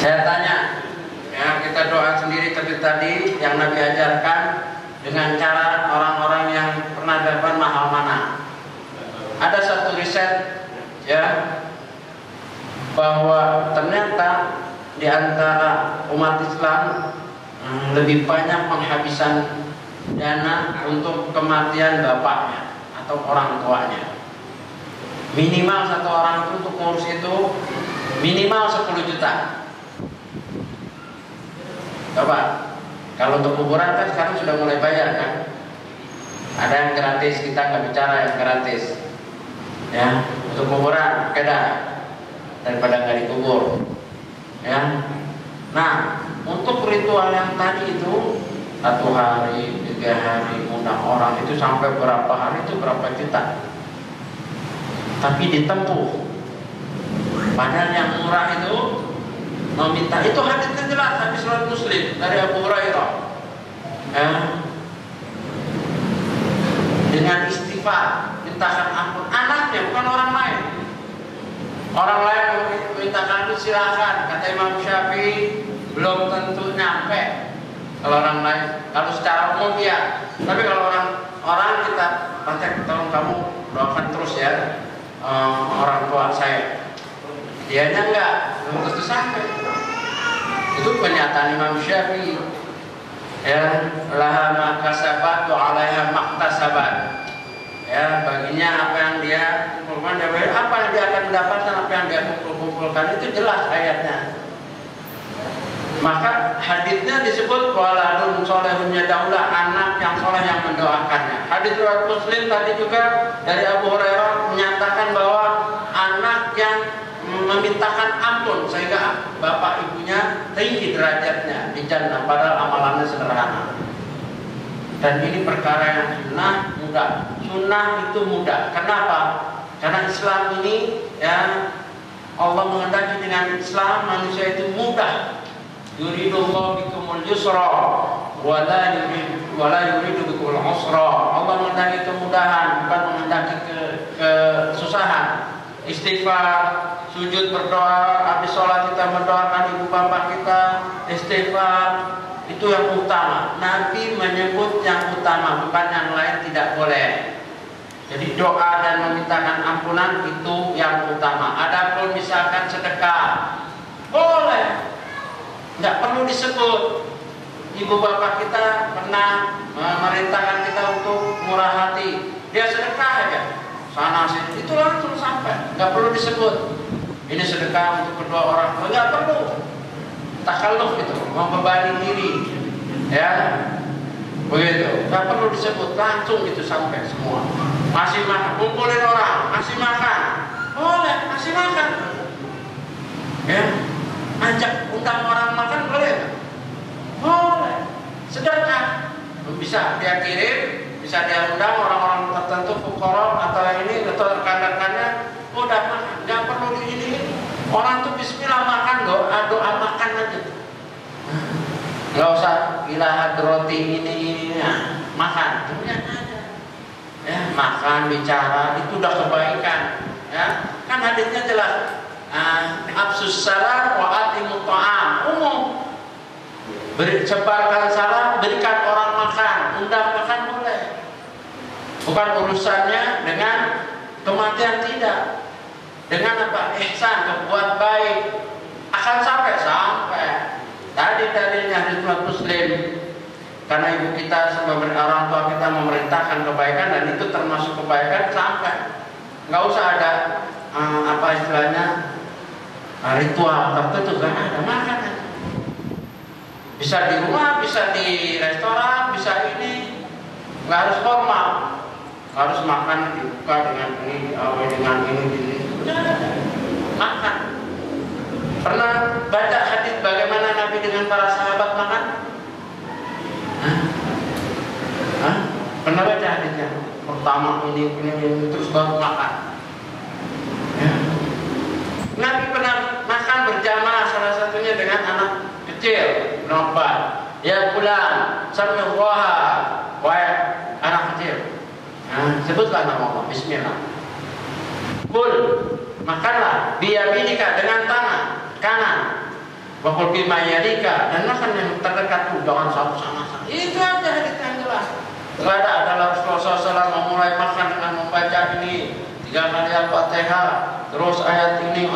Saya tanya, ya kita doa sendiri seperti tadi yang Nabi ajarkan dengan cara orang-orang yang peradaban mahal mana. Ada satu riset, ya, bahwa ternyata di antara umat Islam lebih banyak penghabisan dana untuk kematian bapaknya atau orang tuanya. Minimal satu orang itu untuk ngurus itu minimal 10 juta. Coba, kalau untuk kuburan kan sekarang sudah mulai bayar kan? Ada yang gratis, kita nggak bicara yang gratis. Ya, untuk kuburan beda daripada nggak dikubur. Ya, nah untuk ritual yang tadi itu 1 hari, 3 hari, undang orang itu sampai berapa hari itu berapa juta. Tapi ditempuh. Padahal yang murah itu meminta, itu hadisnya jelas, hadis riwayat Muslim dari Abu Hurairah. Ya. Dengan istighfar, mintakan ampun anaknya, bukan orang lain. Orang lain memintakan itu silakan, kata Imam Syafi'i, belum tentu nyampe. Kalau orang lain, kalau secara umum ya. Tapi kalau orang kita praktek, tolong kamu doakan terus ya orang tua saya. Dianya enggak, belum tentu sampai. Itu pernyataan Imam Syafi'i. Ya, laha ma kasabat wa 'alaiha maktasabat. Ya, baginya apa yang dia kumpulkan, apa yang dia akan mendapatkan, apa yang dia kumpulkan, itu jelas ayatnya. Maka hadisnya disebut waladun solehunnya daulah, anak yang soleh yang mendoakannya. Hadis riwayat Muslim tadi juga dari Abu Hurairah menyatakan bahwa anak yang memintakan ampun sehingga bapak ibunya tinggi derajatnya di jannah, padahal amalannya sederhana. Dan ini perkara yang sunnah mudah. Sunnah itu mudah. Kenapa? Karena Islam ini, ya, Allah menghendaki dengan Islam manusia itu mudah. Yuridullahu bikumul yusra wa la yuridu bikumul usra. Allah menghendaki kemudahan, bukan menghendaki kesusahan. Istighfar, sujud berdoa, habis sholat kita mendoakan ibu bapak kita, istighfar, itu yang utama. Nabi menyebut yang utama, bukan yang lain tidak boleh. Jadi doa dan memintakan ampunan itu yang utama. Adapun misalkan sedekah, boleh, nggak perlu disebut. Ibu bapak kita pernah memerintahkan kita untuk murah hati, dia sedekah aja sana sini, itu langsung sampai, nggak perlu disebut ini sedekah untuk kedua orang tua, nggak perlu takalluf itu, membebani diri, ya begitu, nggak perlu disebut, langsung itu sampai semua. Masih makan, kumpulin orang, masih makan, boleh, masih makan, ya, ajak undang orang makan boleh, boleh, sedekah, bisa dia kirim, bisa dia undang orang-orang tertentu, fuqara atau yang ini, atau rekan-rekannya, udah makan, nggak perlu ini. Orang tuh bismillah makan, doa makan aja, nggak usah ilahat roti ini makan, kemudian ada, ya, makan, bicara, itu udah kebaikan, ya, kan hadisnya jelas, absus salam wa atimut ta'am, umum, sebarkan salam, berikan orang makan, undang makan boleh. Bukan urusannya dengan kematian, tidak. Dengan apa? Ihsan, berbuat baik, akan sampai. Tadi hadis Muslim, karena ibu kita sebagai orang tua kita memerintahkan kebaikan, dan itu termasuk kebaikan, sampai. Nggak usah ada apa istilahnya ritual tertentu, kan ada, makan aja. Bisa di rumah, bisa di restoran, bisa ini, nggak harus formal. Harus makan dibuka dengan ini, dengan ini, makan. Pernah baca hadis bagaimana Nabi dengan para sahabat makan? Pernah baca hadisnya? Pertama ini, terus baru makan. Ya. Nabi pernah makan berjamaah kecil, nobat. Ya bulan, sami'allah, wahai anak kecil. Sebutlah nama Allah, Bismillah. Kul, makanlah biyaminika dengan tangan kanan. Wakul bimayadika, dan makan yang terdekat tuh, jangan satu sana. Itu aja hadis yang jelas. Tidak ada Rasulullah SAW memulai makan dengan membaca ini 3 kali Al-Fatihah, terus ayat ini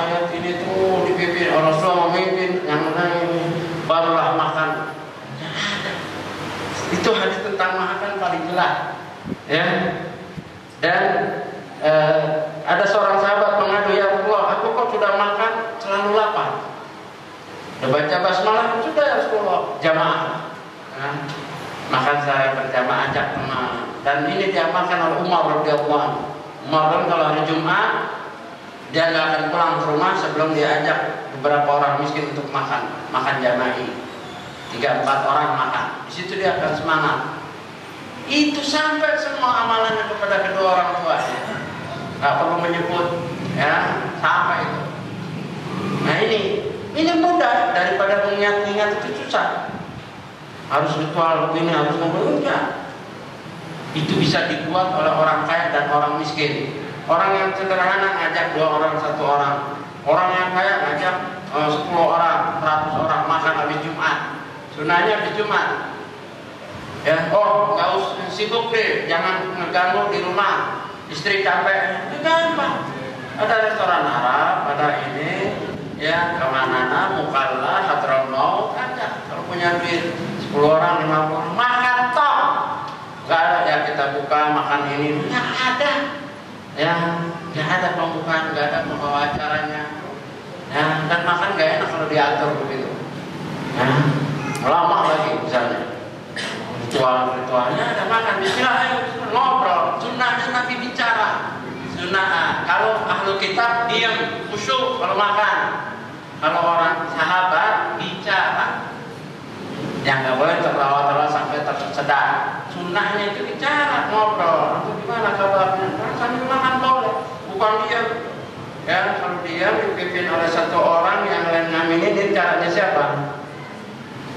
tuh dipimpin Rasulullah memimpin yang lain, barulah makan. Itu hadis tentang makan paling jelas, ya. Dan ada seorang sahabat mengadu, ya Rasulullah, aku kok sudah makan selalu lapar. Udah baca basmalah sudah ya Rasulullah, jamaah. Makan saya berjamaah ajak teman. Dan ini diamalkan oleh Umar radhiyallahu anhu. Umar kan kalau hari Jumat dia nggak akan pulang ke rumah sebelum dia ajak beberapa orang miskin untuk makan jama'i. 3-4 orang makan. Di situ dia akan semangat. Itu sampai semua amalannya kepada kedua orang tuanya. Nggak perlu menyebut, ya, sampai itu. Nah ini mudah daripada mengingat-ingat itu susah. Harus ritual begini, harus ngomong enggak. Itu bisa dibuat oleh orang kaya dan orang miskin. Orang yang sederhana ngajak 2 orang, 1 orang. Orang yang kaya ngajak 10 orang, 100 orang makan habis Jumat. Sunahnya habis Jumat. Ya, nggak usah sibuk deh, jangan ngeganggu di rumah. Istri capek, itu gampang. Ada restoran Arab, ada ini, ya kemana mukalla, hadramaut, ada. Kalau punya duit 10 orang, 50 orang, makan toh. Gak ada ya kita buka makan ini, nggak ada. Ya, nggak ada pembukaan, nggak ada pembawa acaranya. Ya, dan makan nggak enak kalau diatur begitu. Ya, lama lagi misalnya. Ritualnya ada makan, bismillah, ayo ngobrol. Sunnahnya Nabi bicara. Sunnah. Kalau ahlu kitab diam, khusyuk kalau makan. Kalau orang sahabat bicara. Yang nggak boleh tertawa-tawa sampai tersedak. Sunnahnya itu bicara, ngobrol. Atau gimana kabarnya? Sambil makan boleh, bukan diam. Ya, kalau diam dipimpin oleh 1 orang yang lain ngaminin, ini caranya siapa?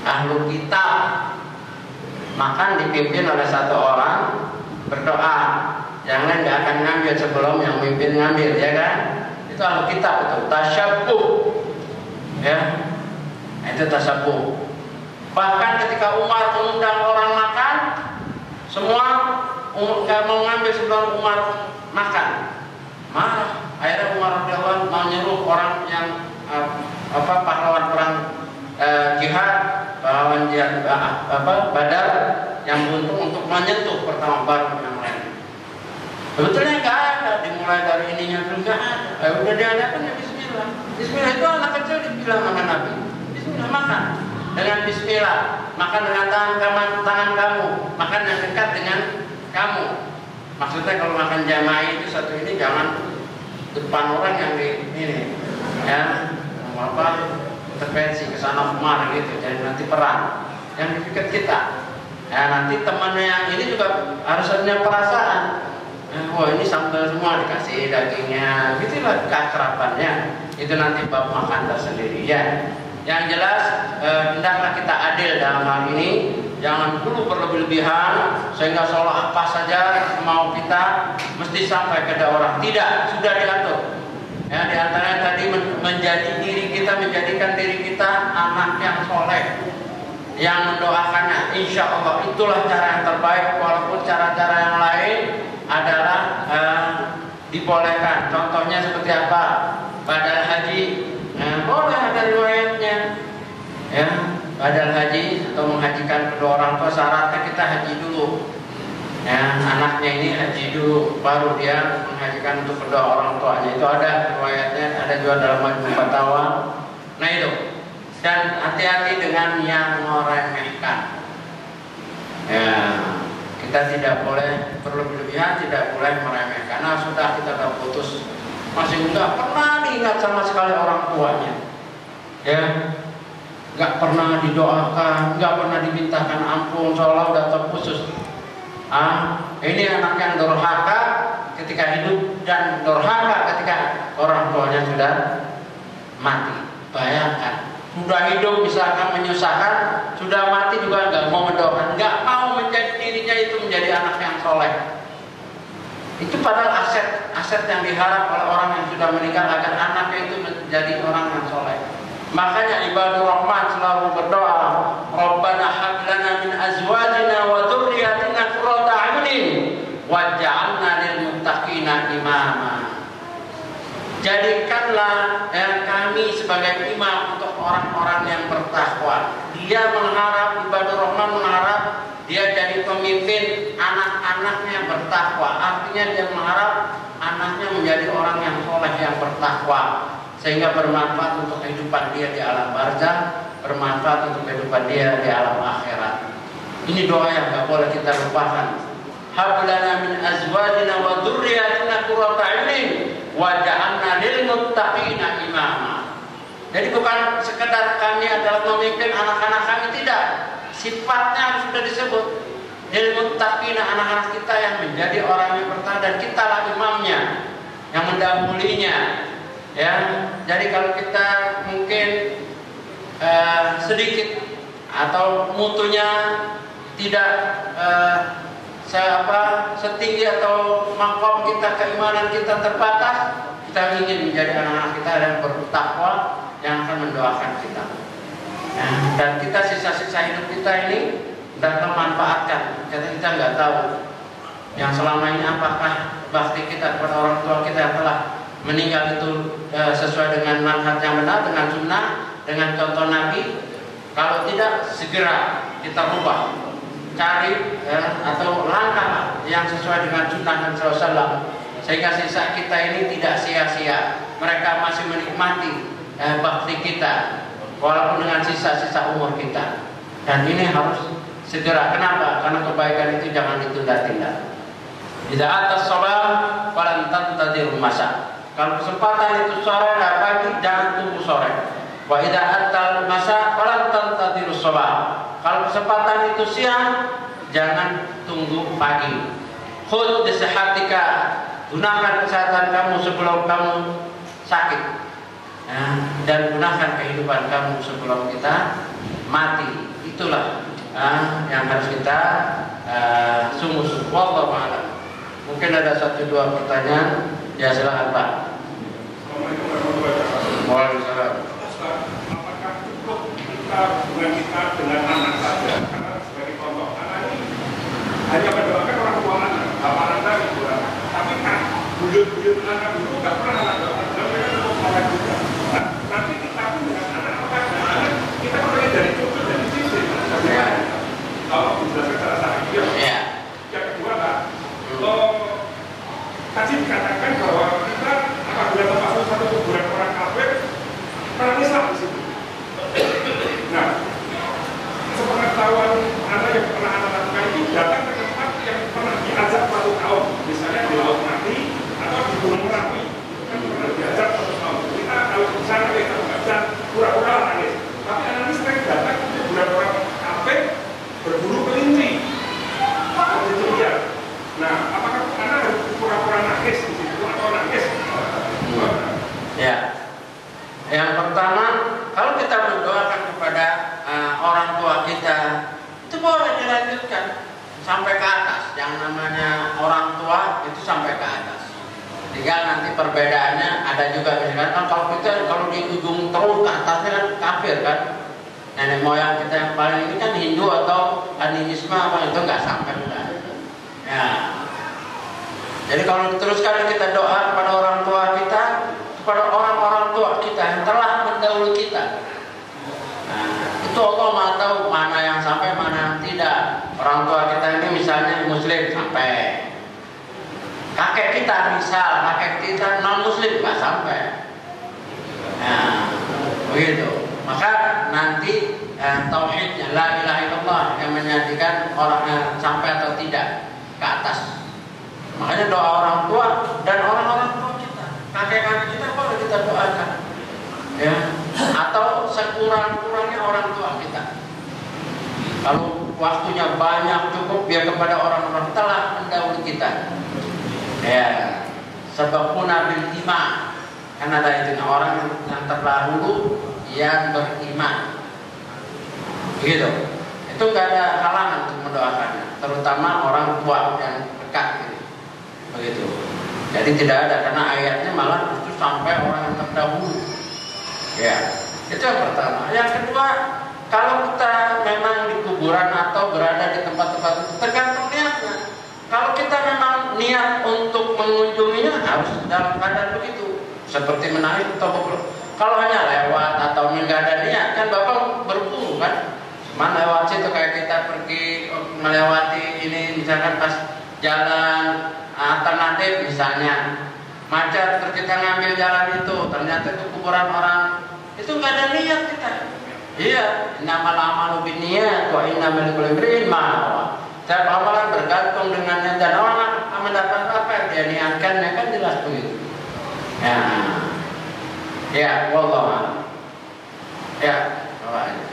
Ahlu kitab. Makan dipimpin oleh 1 orang, berdoa. Yang lain nggak akan ngambil sebelum yang mimpin ngambil, ya kan? Itu ahlu kitab itu, tasyabuh. Ya, itu tasyabuh. Bahkan ketika Umar mengundang orang makan, semua nggak mau ngambil sebelum Umar makan. Marah. Akhirnya Umar radhiyallahu anhu menyuruh orang yang pahlawan perang jihad, pahlawan jihad Badar yang buntung untuk menyentuh pertama baru yang lain. Sebetulnya nggak ada, dimulai dari ininya dulu nggak ada. Udah diadakan ya Bismillah. Bismillah itu anak kecil dibilang sama Nabi. Bismillah makan. Dengan bismillah, makan dengan tangan kamu, makan yang dekat dengan kamu. Maksudnya kalau makan jama'i itu satu ini jangan depan orang yang di ini, ya, intervensi ke sana kemari gitu, jadi nanti perang. Yang di dekat kita, ya nanti temannya yang ini juga harus punya perasaan. Ini sambal semua dikasih dagingnya, gitulah keakrabannya. Itu nanti bab makan tersendiri ya. Yang jelas hendaklah kita adil dalam hal ini, jangan dulu berlebih-lebihan sehingga seolah apa saja mau kita mesti sampai ke orang. Tidak, sudah diatur. Ya, di antaranya tadi menjadikan diri kita anak yang soleh, yang mendoakannya. Insya Allah itulah cara yang terbaik, walaupun cara-cara yang lain adalah dibolehkan. Contohnya seperti apa? Badal haji. Boleh ada riwayatnya, ya, badal haji atau menghajikan kedua orang tua, syaratnya kita haji dulu, ya, anaknya ini haji dulu, baru dia menghajikan untuk kedua orang tuanya. Itu ada riwayatnya, ada juga dalam Majmu' Fatawa. Nah itu, dan hati-hati dengan yang meremehkan. Ya, kita tidak boleh berlebihan, tidak boleh meremehkan. Karena sudah kita sudah putus. Masih nggak pernah diingat sama sekali orang tuanya, ya, nggak pernah didoakan, nggak pernah dimintakan ampun, seolah udah terkhusus. Ini anak yang durhaka ketika hidup dan durhaka ketika orang tuanya sudah mati. Bayangkan, sudah hidup misalkan menyusahkan, sudah mati juga nggak mau mendoakan, nggak mau menjadi dirinya itu menjadi anak yang soleh. Itu padahal aset yang diharap oleh orang yang sudah meninggal agar anaknya itu menjadi orang yang soleh. Makanya ibadur rahman selalu berdoa, Rabbana hab lana min azwajina wa dzurriyyatina qurrata a'yunin waj'alna lil muttaqina imama. Jadikanlah kami sebagai imam untuk orang-orang yang bertakwa. Dia mengharap, ibadur rahman mengharap dia jadi pemimpin anak-anaknya yang bertakwa. Artinya dia mengharap anaknya menjadi orang yang soleh yang bertakwa, sehingga bermanfaat untuk kehidupan dia di alam barzakh, bermanfaat untuk kehidupan dia di alam akhirat. Ini doa yang gak boleh kita lupakan. Hab lana min azwajina wa dzurriyyatina qurrata a'yunin waj'alna lil muttaqina imama. Jadi bukan sekedar kami adalah memimpin anak-anak kami, tidak. Sifatnya harus sudah disebut. Lil muttaqina, anak-anak kita yang menjadi orang yang bertakwa, dan kitalah imamnya yang mendahulinya. Ya, jadi kalau kita mungkin sedikit atau mutunya tidak setinggi atau maqam kita, keimanan kita terbatas, kita ingin menjadi anak-anak kita yang bertakwa yang akan mendoakan kita. Nah, dan kita sisa-sisa hidup kita ini dan memanfaatkan. Kita nggak tahu yang selama ini apakah bakti kita kepada orang tua kita yang telah meninggal itu sesuai dengan manhaj yang benar, dengan sunnah, dengan contoh Nabi. Kalau tidak, segera kita rubah, cari atau langkah yang sesuai dengan sunnah Nabi SAW, sehingga sisa kita ini tidak sia-sia. Mereka masih menikmati bakti kita walaupun dengan sisa-sisa umur kita. Dan ini harus segera. Kenapa? Karena kebaikan itu jangan ditunda-tunda. Idza atas sabah falan tantadir masa. Kalau kesempatan itu sore dan pagi, jangan tunggu sore. Wa idza atal masa falan tantadir sabah. Kalau kesempatan itu siang, jangan tunggu pagi. Khudh bi sihatika, gunakan kesehatan kamu sebelum kamu sakit. Dan gunakan kehidupan kamu sebelum kita mati. Itulah yang harus kita sungguh-sungguh. Wallahu a'lam. Mungkin ada 1-2 pertanyaan. Ya, silakan Pak. Waalaikumsalam.
Apakah cukup kita hubungan kita dengan anak saja? Karena sebagai contoh, anak ini hanya mendoakan orang tua anak, bapak anak, ibu anak. Tapi kan buyut-buyut anak dulu nggak pernah anak doakan. Dan mereka cukup soleh juga. Nah, nanti kita pun dengan anak, apakah dengan anak kita mulai dari cucu dari sisi. Kalau dijelaskan secara syariah. Yang kedua, Pak, tadi dikatakan bahwa kita apabila termasuk satu kuburan orang kafir, orang Islam di situ. Nah, sepengetahuan anak yang pernah anak lakukan itu datang ke tempat yang pernah diajak 1 tahun, misalnya di Laut Mati atau di Gunung Merapi, kan pernah diajak 1 tahun. Kita kalau di sana kita nggak bisa pura-pura nangis, tapi anak ini sering datang ke kuburan orang kafir berburu kelinci. Nah, apakah anak harus pura-pura nangis di situ atau nangis?
Ya. Yang pertama, kalau kita mendoakan kepada orang tua kita, itu boleh dilanjutkan sampai ke atas. Yang namanya orang tua itu sampai ke atas. Tinggal nanti perbedaannya ada juga, misalkan kalau kita kalau di ujung terus ke atasnya kan kafir kan. Nenek moyang kita yang paling ini kan Hindu atau animisme apa itu nggak sampai juga. Ya. Jadi kalau diteruskan kita doa kepada orang tua kita, kepada orang-orang tua kita yang telah mendahului kita. Nah, itu Allah Maha tahu mana yang sampai, mana yang tidak. Orang tua kita ini misalnya Muslim sampai. Kakek kita misal, kakek kita non Muslim nggak sampai. Nah, begitu. Maka nanti tauhidnya la ilaha illallah yang menjadikan orangnya sampai atau tidak ke atas. Makanya doa orang tua dan orang-orang tua kita, kakek-kakek kita boleh kita doakan, ya. Atau sekurang-kurangnya orang tua kita. Kalau waktunya banyak cukup ya kepada orang-orang telah mendahului kita. Ya, sabaquna bil iman. Karena ada itu orang yang terdahulu yang beriman. Begitu. Itu nggak ada halangan untuk mendoakannya, terutama orang tua yang dekat gitu. Begitu. Jadi tidak ada, karena ayatnya malah itu sampai orang yang terdahulu. Ya, itu yang pertama. Yang kedua, kalau kita memang di kuburan atau berada di tempat-tempat itu, tergantung niatnya. Kalau kita memang niat untuk mengunjunginya, harus dalam keadaan begitu, seperti menarik atau berpuluh. Kalau hanya lewat atau nggak ada niat, kan Bapak berburu kan? Mana lewat situ kayak kita pergi melewati ini, misalkan pas jalan alternatif misalnya macet, terus kita ngambil jalan itu, ternyata itu kuburan orang, itu nggak ada niat kita. Iya, innamal a'malu binniyat wa innamal likulli imri'in ma nawa. Setiap amalan bergantung dengan niat, dan orang mendapat apa yang dia niatkan, ya kan jelas begitu. Ya, wallahu a'lam. Ya, bawa aja.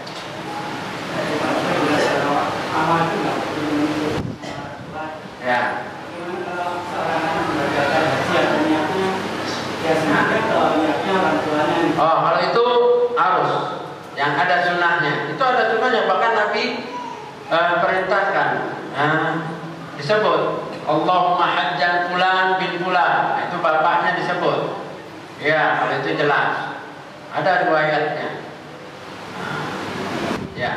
Ya. Oh, kalau itu harus yang ada sunnahnya. Itu ada sunnahnya, bahkan Nabi perintahkan. Disebut Allahumma hajjan fulan bin fulan. Itu bapaknya disebut. Ya, kalau itu jelas. Ada riwayatnya. Ya.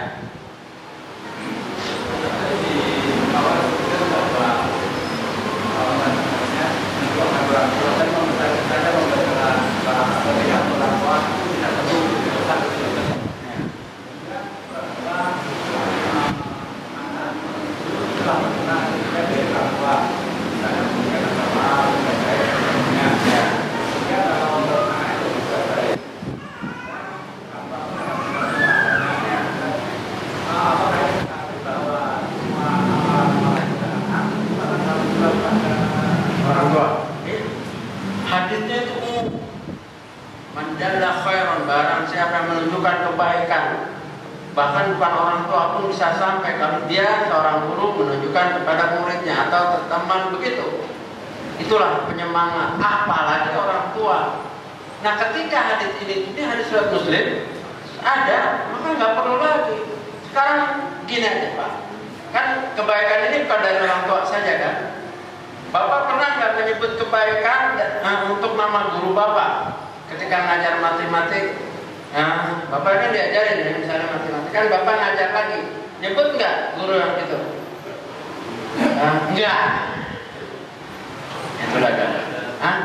Hadisnya itu mandalla khairan, barang siapa yang menunjukkan kebaikan, bahkan bukan orang tua pun bisa sampai kalau dia seorang guru menunjukkan kepada muridnya atau teman begitu. Itulah penyemangat, apalagi orang tua. Nah, ketika hadis ini hadis riwayat Muslim ada, maka nggak perlu lagi. Sekarang gini aja Pak, kan kebaikan ini bukan dari orang tua saja kan. Bapak pernah nggak menyebut kebaikan untuk nama guru Bapak ketika ngajar matematik? Bapak kan diajarin ya, misalnya matematik kan Bapak ngajar lagi, nyebut nggak guru yang itu? Enggak. Itu lah kan?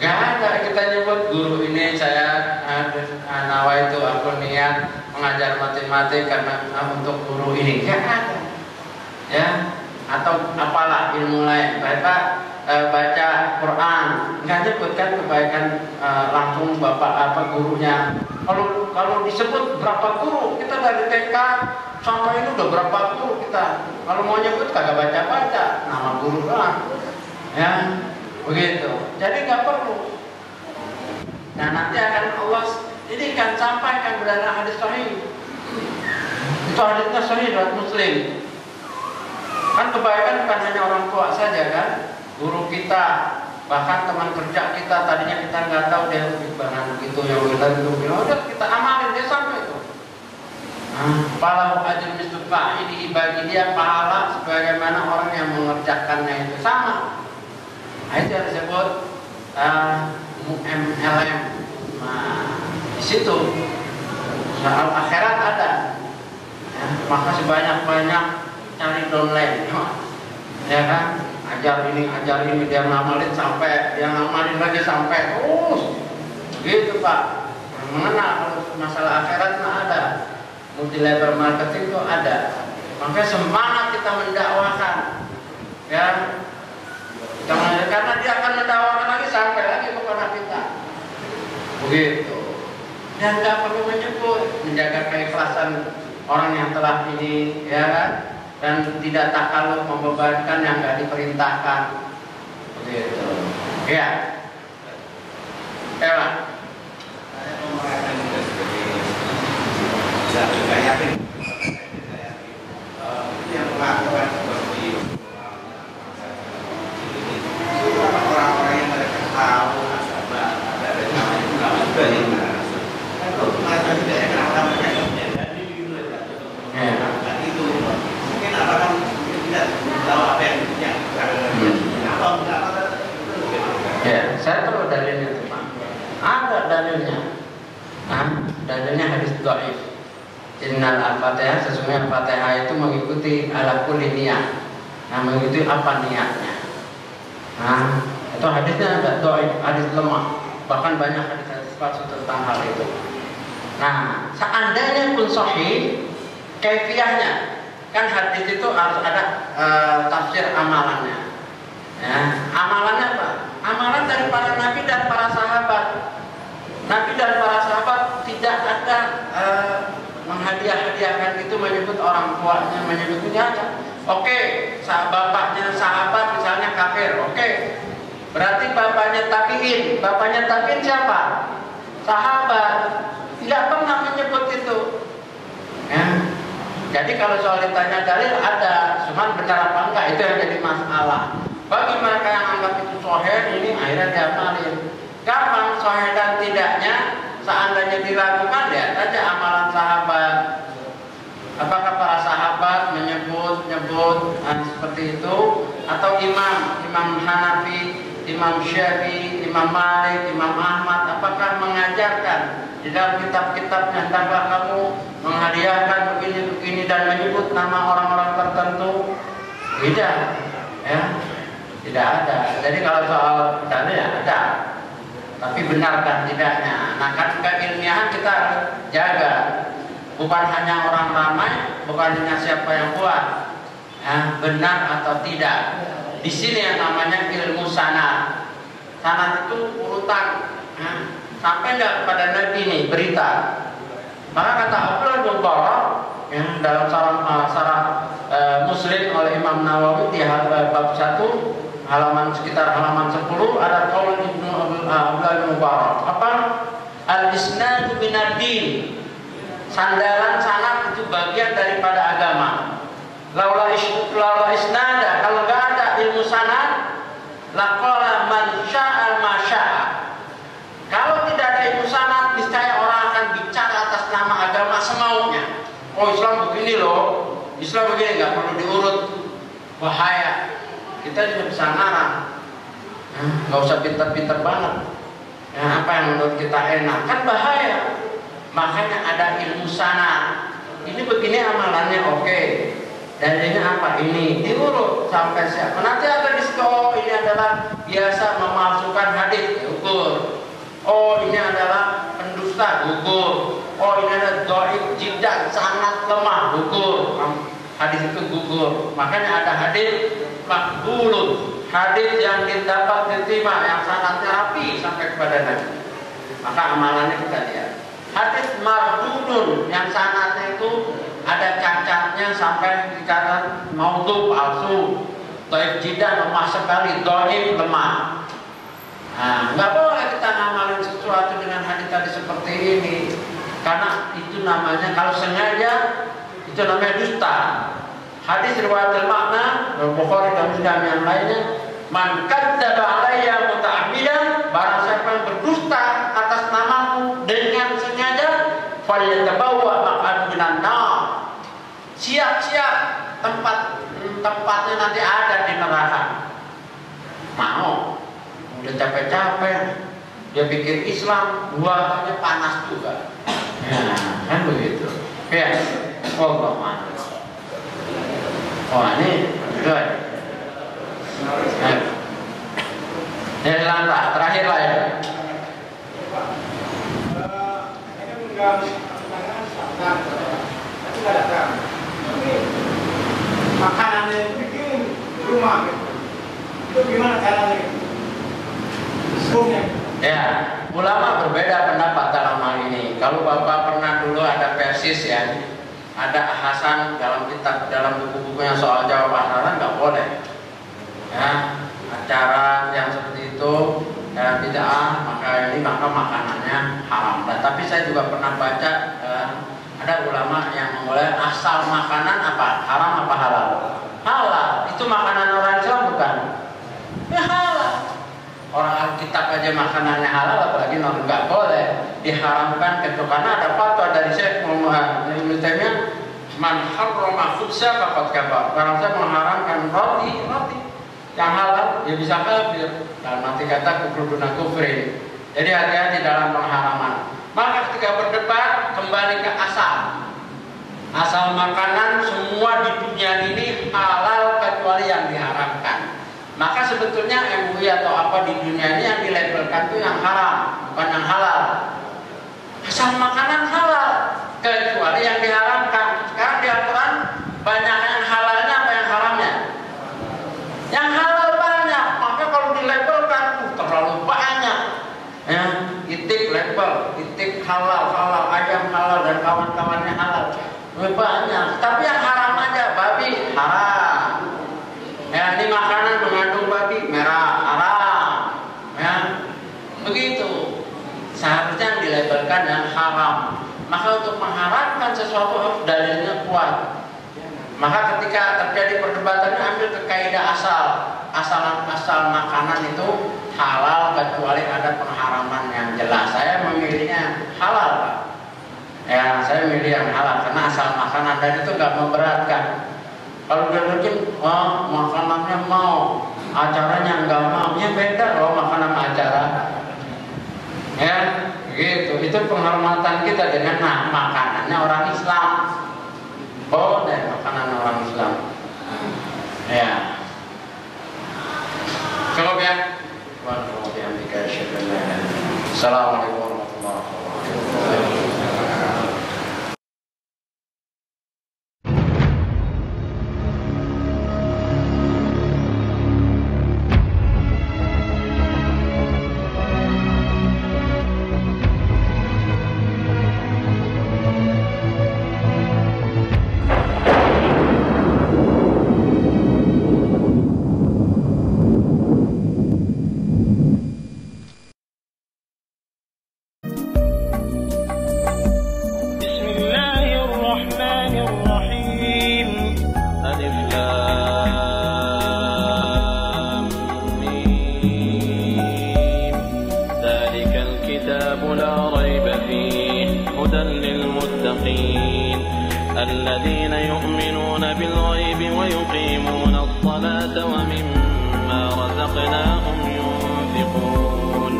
Nggak ada kita nyebut guru ini saya nawa itu aku niat mengajar matematik karena untuk guru ini, nggak ada. Ya, atau apalah ilmu lain, Bapak baca Quran, nggak nyebutkan kebaikan langsung bapak gurunya. Kalau disebut berapa guru, kita dari TK sampai ini udah berapa guru kita. Kalau mau nyebut kagak baca nama guru doang, ya begitu. Jadi nggak perlu. Nah, nanti akan Allah ini kan sampaikan berdasarkan hadis sahih. Itu hadisnya sahih riwayat Muslim. Kan kebaikan bukan hanya orang tua saja kan, guru kita, bahkan teman kerja kita, tadinya kita nggak tahu dia bahan begitu yang udah kita amalin, dia sampai itu. Pahala ajr mislu fa'ili, bagi dia pahala sebagaimana orang yang mengerjakannya itu sama. Nah, itu yang disebut MLM. Nah, di situ soal akhirat ada. Ya, maka sebanyak-banyak cari downline, ya kan? Ajar ini dia ngamalin sampai, dia ngamalin lagi sampai terus. Begitu Pak. Mengenal kalau masalah akhirat mah ada. Multi level marketing itu ada. Makanya semangat kita mendakwakan. Ya. Karena dia akan mendakwakan lagi sampai lagi kepada kita. Begitu. Dan tidak perlu menyebut, menjaga keikhlasan orang yang telah ini, ya kan? Dan tidak takaluf membebankan yang tidak diperintahkan. Begitu. Ya. Eva.
Saya mau mengatakan juga sebagai saya yakin yang melakukan seperti orang-orang yang mereka tahu juga nih Mas. Kalau merasa tidak ya kenapa namanya jadi dulu ya. Nah, itu mungkin apakah mungkin tidak tahu apa yang apa
ya, saya perlu dalilnya tuh Pak. Ada dalilnya. Dalilnya hadis dhaif. Innal al-Fatihah, sesungguhnya Fatihah itu mengikuti ala kulli niyat. Mengikuti apa niatnya. Itu hadisnya ada dhaif, hadis lemah. Bahkan banyak hadis-hadis palsu tentang hal itu. Seandainya pun sahih, kaifiyahnya kan hadis itu harus ada tafsir amalannya. Amalannya apa? Amalan dari para nabi dan para sahabat. Nabi dan para sahabat tidak ada menghadiah-hadiahkan itu, menyebut orang tuanya, menyebutnya aja. Oke, bapaknya sahabat misalnya kafir. Oke, berarti bapaknya tabiin siapa? Sahabat. Tidak pernah menyebut itu. Jadi kalau soal ditanya dalil ada, cuman benar apa enggak itu yang jadi masalah. Bagi mereka yang anggap itu sahih, ini akhirnya diamalin. Kapan sahih dan tidaknya? Seandainya diragukan, lihat aja amalan sahabat. Apakah para sahabat menyebut seperti itu, atau Imam Hanafi, Imam Syafi'i, Imam Malik, Imam Ahmad, apakah mengajarkan di dalam kitab-kitabnya hendaklah kamu menghadiahkan begini dan menyebut nama orang-orang tertentu? Tidak, ya. Tidak ada. Jadi kalau soal dalil ya ada, tapi benarkan tidaknya. Kan keilmiahan kita harus jaga. Bukan hanya orang ramai, bukan hanya siapa yang buat, benar atau tidak. Di sini yang namanya ilmu sanad. Sanad itu urutan. Sampai enggak kepada Nabi ini berita. Maka kata Abdullah bin Mubarak dalam sarah Muslim oleh Imam Nawawi di bab 1 sekitar halaman 10 ada qaul Ibnu Abdullah bin Mubarak. Apa? Al-isnadu minad-din. Sandaran sanad itu bagian daripada agama. Laula isnada, kalau enggak ada ilmu sanad, laqala man syaa'a ma syaa'a. Kalau tidak ada ilmu sanad, niscaya orang akan bicara atas nama agama semaunya. Oh, Islam begini loh, Islam begini, nggak perlu diurut. Bahaya. Kita juga bisa ngarang. Nggak usah pintar-pintar banget. Apa yang menurut kita enak, kan bahaya. Makanya ada ilmu sanad. Ini begini amalannya, oke. Dalilnya apa? Ini diurut sampai siapa. Nanti ada disko. Ini adalah biasa memalsukan hadis, ukur. Oh, ini adalah pendusta, gugur. Oh, ini adalah dhaif jiddan, sangat lemah, gugur. Hadis itu gugur. Makanya ada hadis makbulun, hadis yang dapat diterima, yang sangatnya rapi sampai kepada Nabi. Maka amalannya kita lihat. Hadis mardudun, yang sanatnya itu ada cacatnya sampai dikatakan maudhu, palsu, dhaif jiddan, lemah sekali, dhaif, lemah. Nggak boleh kita ngamalin sesuatu dengan hadis tadi seperti ini, karena itu namanya kalau sengaja itu namanya dusta. Hadis riwayat makna Bukhari dan Muslim yang lainnya, man kadzdzaba alayya muta'ammidan, barang siapa yang berdusta atas namaku dengan sengaja, falyatabawwa maq'adahu minan nar. Siap-siap tempatnya nanti ada di neraka. Mau? Udah capek-capek, dia pikir Islam, buahnya panas juga. Kan begitu. Ya, Allah. Oh, ini good. Ini lantas terakhir lah ya.
Ini mengganggu makanan, tapi nggak datang. Makanannya bikin rumah, itu gimana caranya?
Ya, ulama berbeda pendapat dalam hal ini. Kalau Bapak pernah dulu ada persis ya, ada Hasan dalam kitab, dalam buku-bukunya soal jawab Hasan, nggak boleh. Ya, acara yang seperti itu bid'ah, maka makanannya haram. Tapi saya juga pernah baca ada ulama yang memulai asal makanan apa haram apa halal. Halal itu makanan orang Islam bukan? Ya halal. Orang Alkitab aja makanannya halal, apalagi non nggak boleh diharamkan itu. Karena ada fatwa dari Syekh Muhammad Ibnu Taimiyah, man harrama khubza faqad kafar. Barang siapa mengharamkan roti yang halal, dia bisa kafir. Dalam arti kata kufur duna kufrin. Jadi hati-hati dalam pengharaman. Maka ketika berdebat kembali ke asal makanan semua di dunia ini halal kecuali yang diharamkan. Maka sebetulnya MUI atau apa di dunia ini yang dilabelkan itu yang haram, bukan yang halal. Asal makanan halal kecuali yang diharamkan. Sekarang di Al-Quran banyak yang halalnya apa yang haramnya? Yang halal banyak. Maka kalau dilabelkan terlalu banyak. Ya, itik label, itik halal, ayam halal dan kawan-kawannya halal. Lebih banyak. Tapi yang haram aja, babi haram. Ya, ini makanan mengandung babi merah haram. Ya, begitu. Seharusnya yang dilabelkan yang haram. Maka untuk mengharamkan sesuatu harus dalilnya kuat. Maka ketika terjadi perdebatan ambil ke kaidah asal makanan itu halal kecuali ada pengharaman yang jelas. Saya memilihnya halal, Pak. Ya, saya milih yang halal karena asal makanan dan itu nggak memberatkan. Kalau dia mungkin, makanannya mau, acaranya nggak mau, ya beda loh makanan acara. Ya, gitu. Itu penghormatan kita dengan makanannya orang Islam. Boleh makanan orang Islam. Ya. Cukup ya. Assalamualaikum warahmatullahi wabarakatuh.
الذين يؤمنون بالغيب ويقيمون الصلاة ومما رزقناهم ينفقون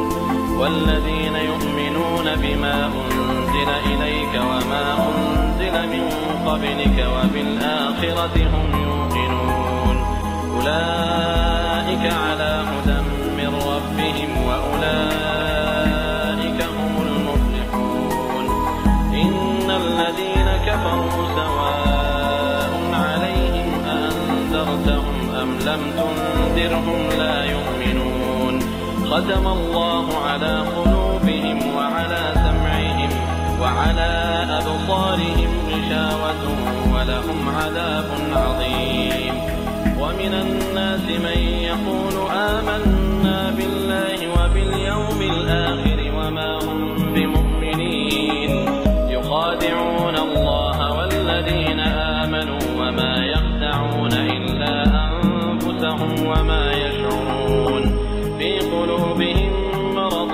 والذين يؤمنون بما أنزل إليك وما أنزل من قبلك وبالآخرة هم يوقنون أولئك على هدى من ربهم وأولئك هم المفلحون إن الذين كفروا سواء عليهم أأنذرتهم أم لم تنذرهم لا يؤمنون ختم الله على قلوبهم وعلى سمعهم وعلى أبصارهم غشاوة ولهم عذاب عظيم ومن الناس من يقول آمنا بالله وباليوم الآخر وما هم بمؤمنين يخادعون الله والذين آمنوا وما يخدعون إلا أنفسهم وما يشعرون في قلوبهم مرض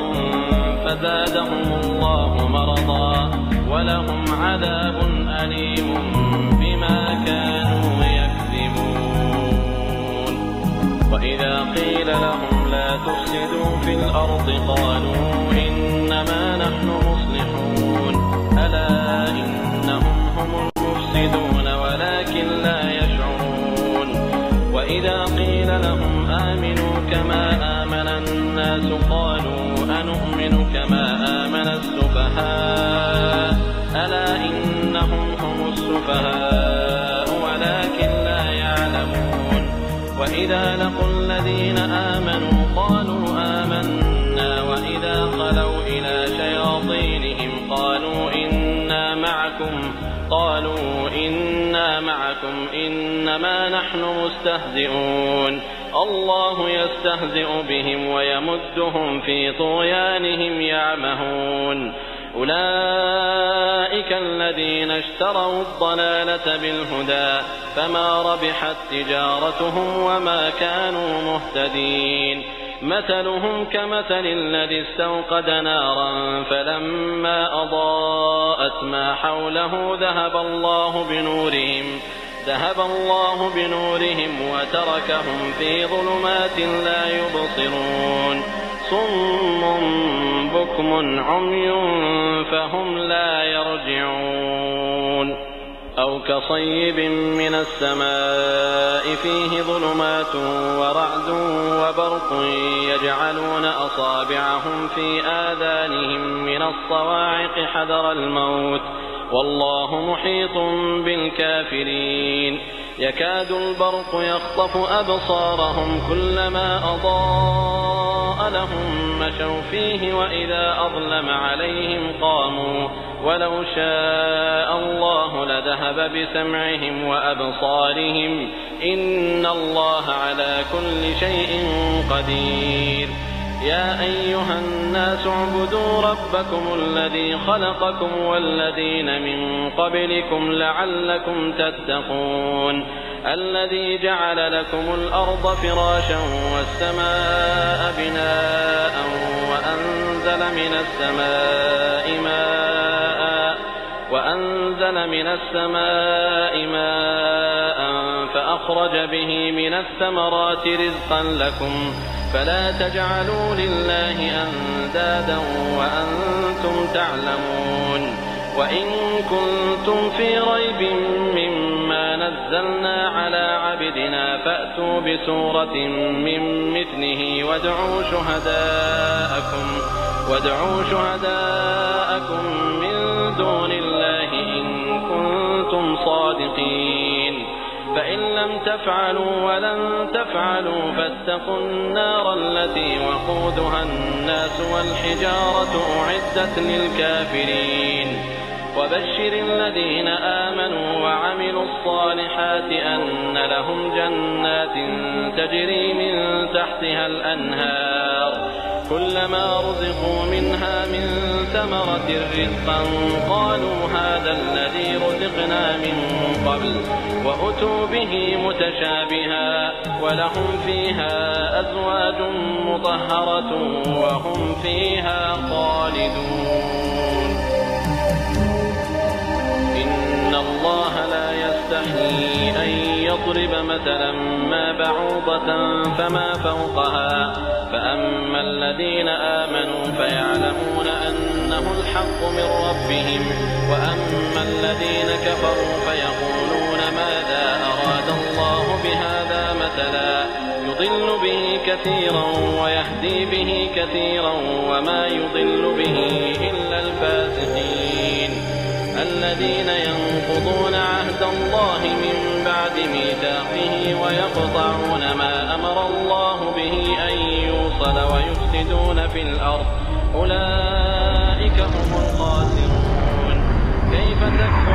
فزادهم الله مرضا ولهم عذاب أليم بما كانوا يكذبون وإذا قيل لهم لا تفسدوا في الأرض قالوا إنما نحن مصلحون ألا إنهم هم المفسدون ولكن لا يشعرون وإذا قيل لهم آمنوا كما آمن الناس قالوا أنؤمن كما آمن السفهاء ألا إنهم هم السفهاء ولكن لا يعلمون وإذا لقوا الذين آمنوا قالوا آمنا وإذا خلوا إلى شياطينهم قالوا إنا معكم إنما نحن مستهزئون الله يستهزئ بهم ويمدهم في طغيانهم يعمهون أولئك الذين اشتروا الضلالة بالهدى فما ربحت تجارتهم وما كانوا مهتدين مثلهم كمثل الذي استوقد نارا فلما أضاءت ما حوله ذهب الله بنورهم وتركهم في ظلمات لا يبصرون صم بكم عمي فهم لا يرجعون أو كصيب من السماء فيه ظلمات ورعد وبرق يجعلون أصابعهم في آذانهم من الصواعق حذر الموت والله محيط بالكافرين يكاد البرق يخطف أبصارهم كلما أضاء لهم مشوا فيه وإذا أظلم عليهم قاموا ولو شاء الله لذهب بسمعهم وأبصارهم إن الله على كل شيء قدير يا أيها الناس اعبدوا ربكم الذي خلقكم والذين من قبلكم لعلكم تتقون الذي جعل لكم الأرض فراشا والسماء بناء وأنزل من السماء ماء فأخرج به من الثمرات رزقا لكم فلا تجعلوا لله أندادا وأنتم تعلمون وإن كنتم في ريب مما نزلنا على عبدنا فأتوا بسورة من مثله وادعوا شهداءكم من دون الله إن كنتم صادقين فإن لم تفعلوا ولن تفعلوا فاتقوا النار التي وقودها الناس والحجارة أعدت للكافرين وبشر الذين آمنوا وعملوا الصالحات أن لهم جنات تجري من تحتها الأنهار كلما رزقوا منها من ثمرة رزقا قالوا هذا الذي رزقنا من قبل وأتوا به متشابها ولهم فيها أزواج مطهرة وهم فيها خالدون إن الله لا يستحيي أن يضرب مثلا ما بعوضة فما فوقها فأما الذين آمنوا فيعلمون أنه الحق من ربهم وأما الذين كفروا فيقولون ماذا أراد الله بهذا مثلا يضل به كثيرا ويهدي به كثيرا وما يضل به إلا الفاسقين الذين ينقضون عهد الله من بعد ميثاقه ويقطعون ما أمر الله به أن يوصل ويفسدون في الأرض أولئك هم الخاسرون كيف تكفرون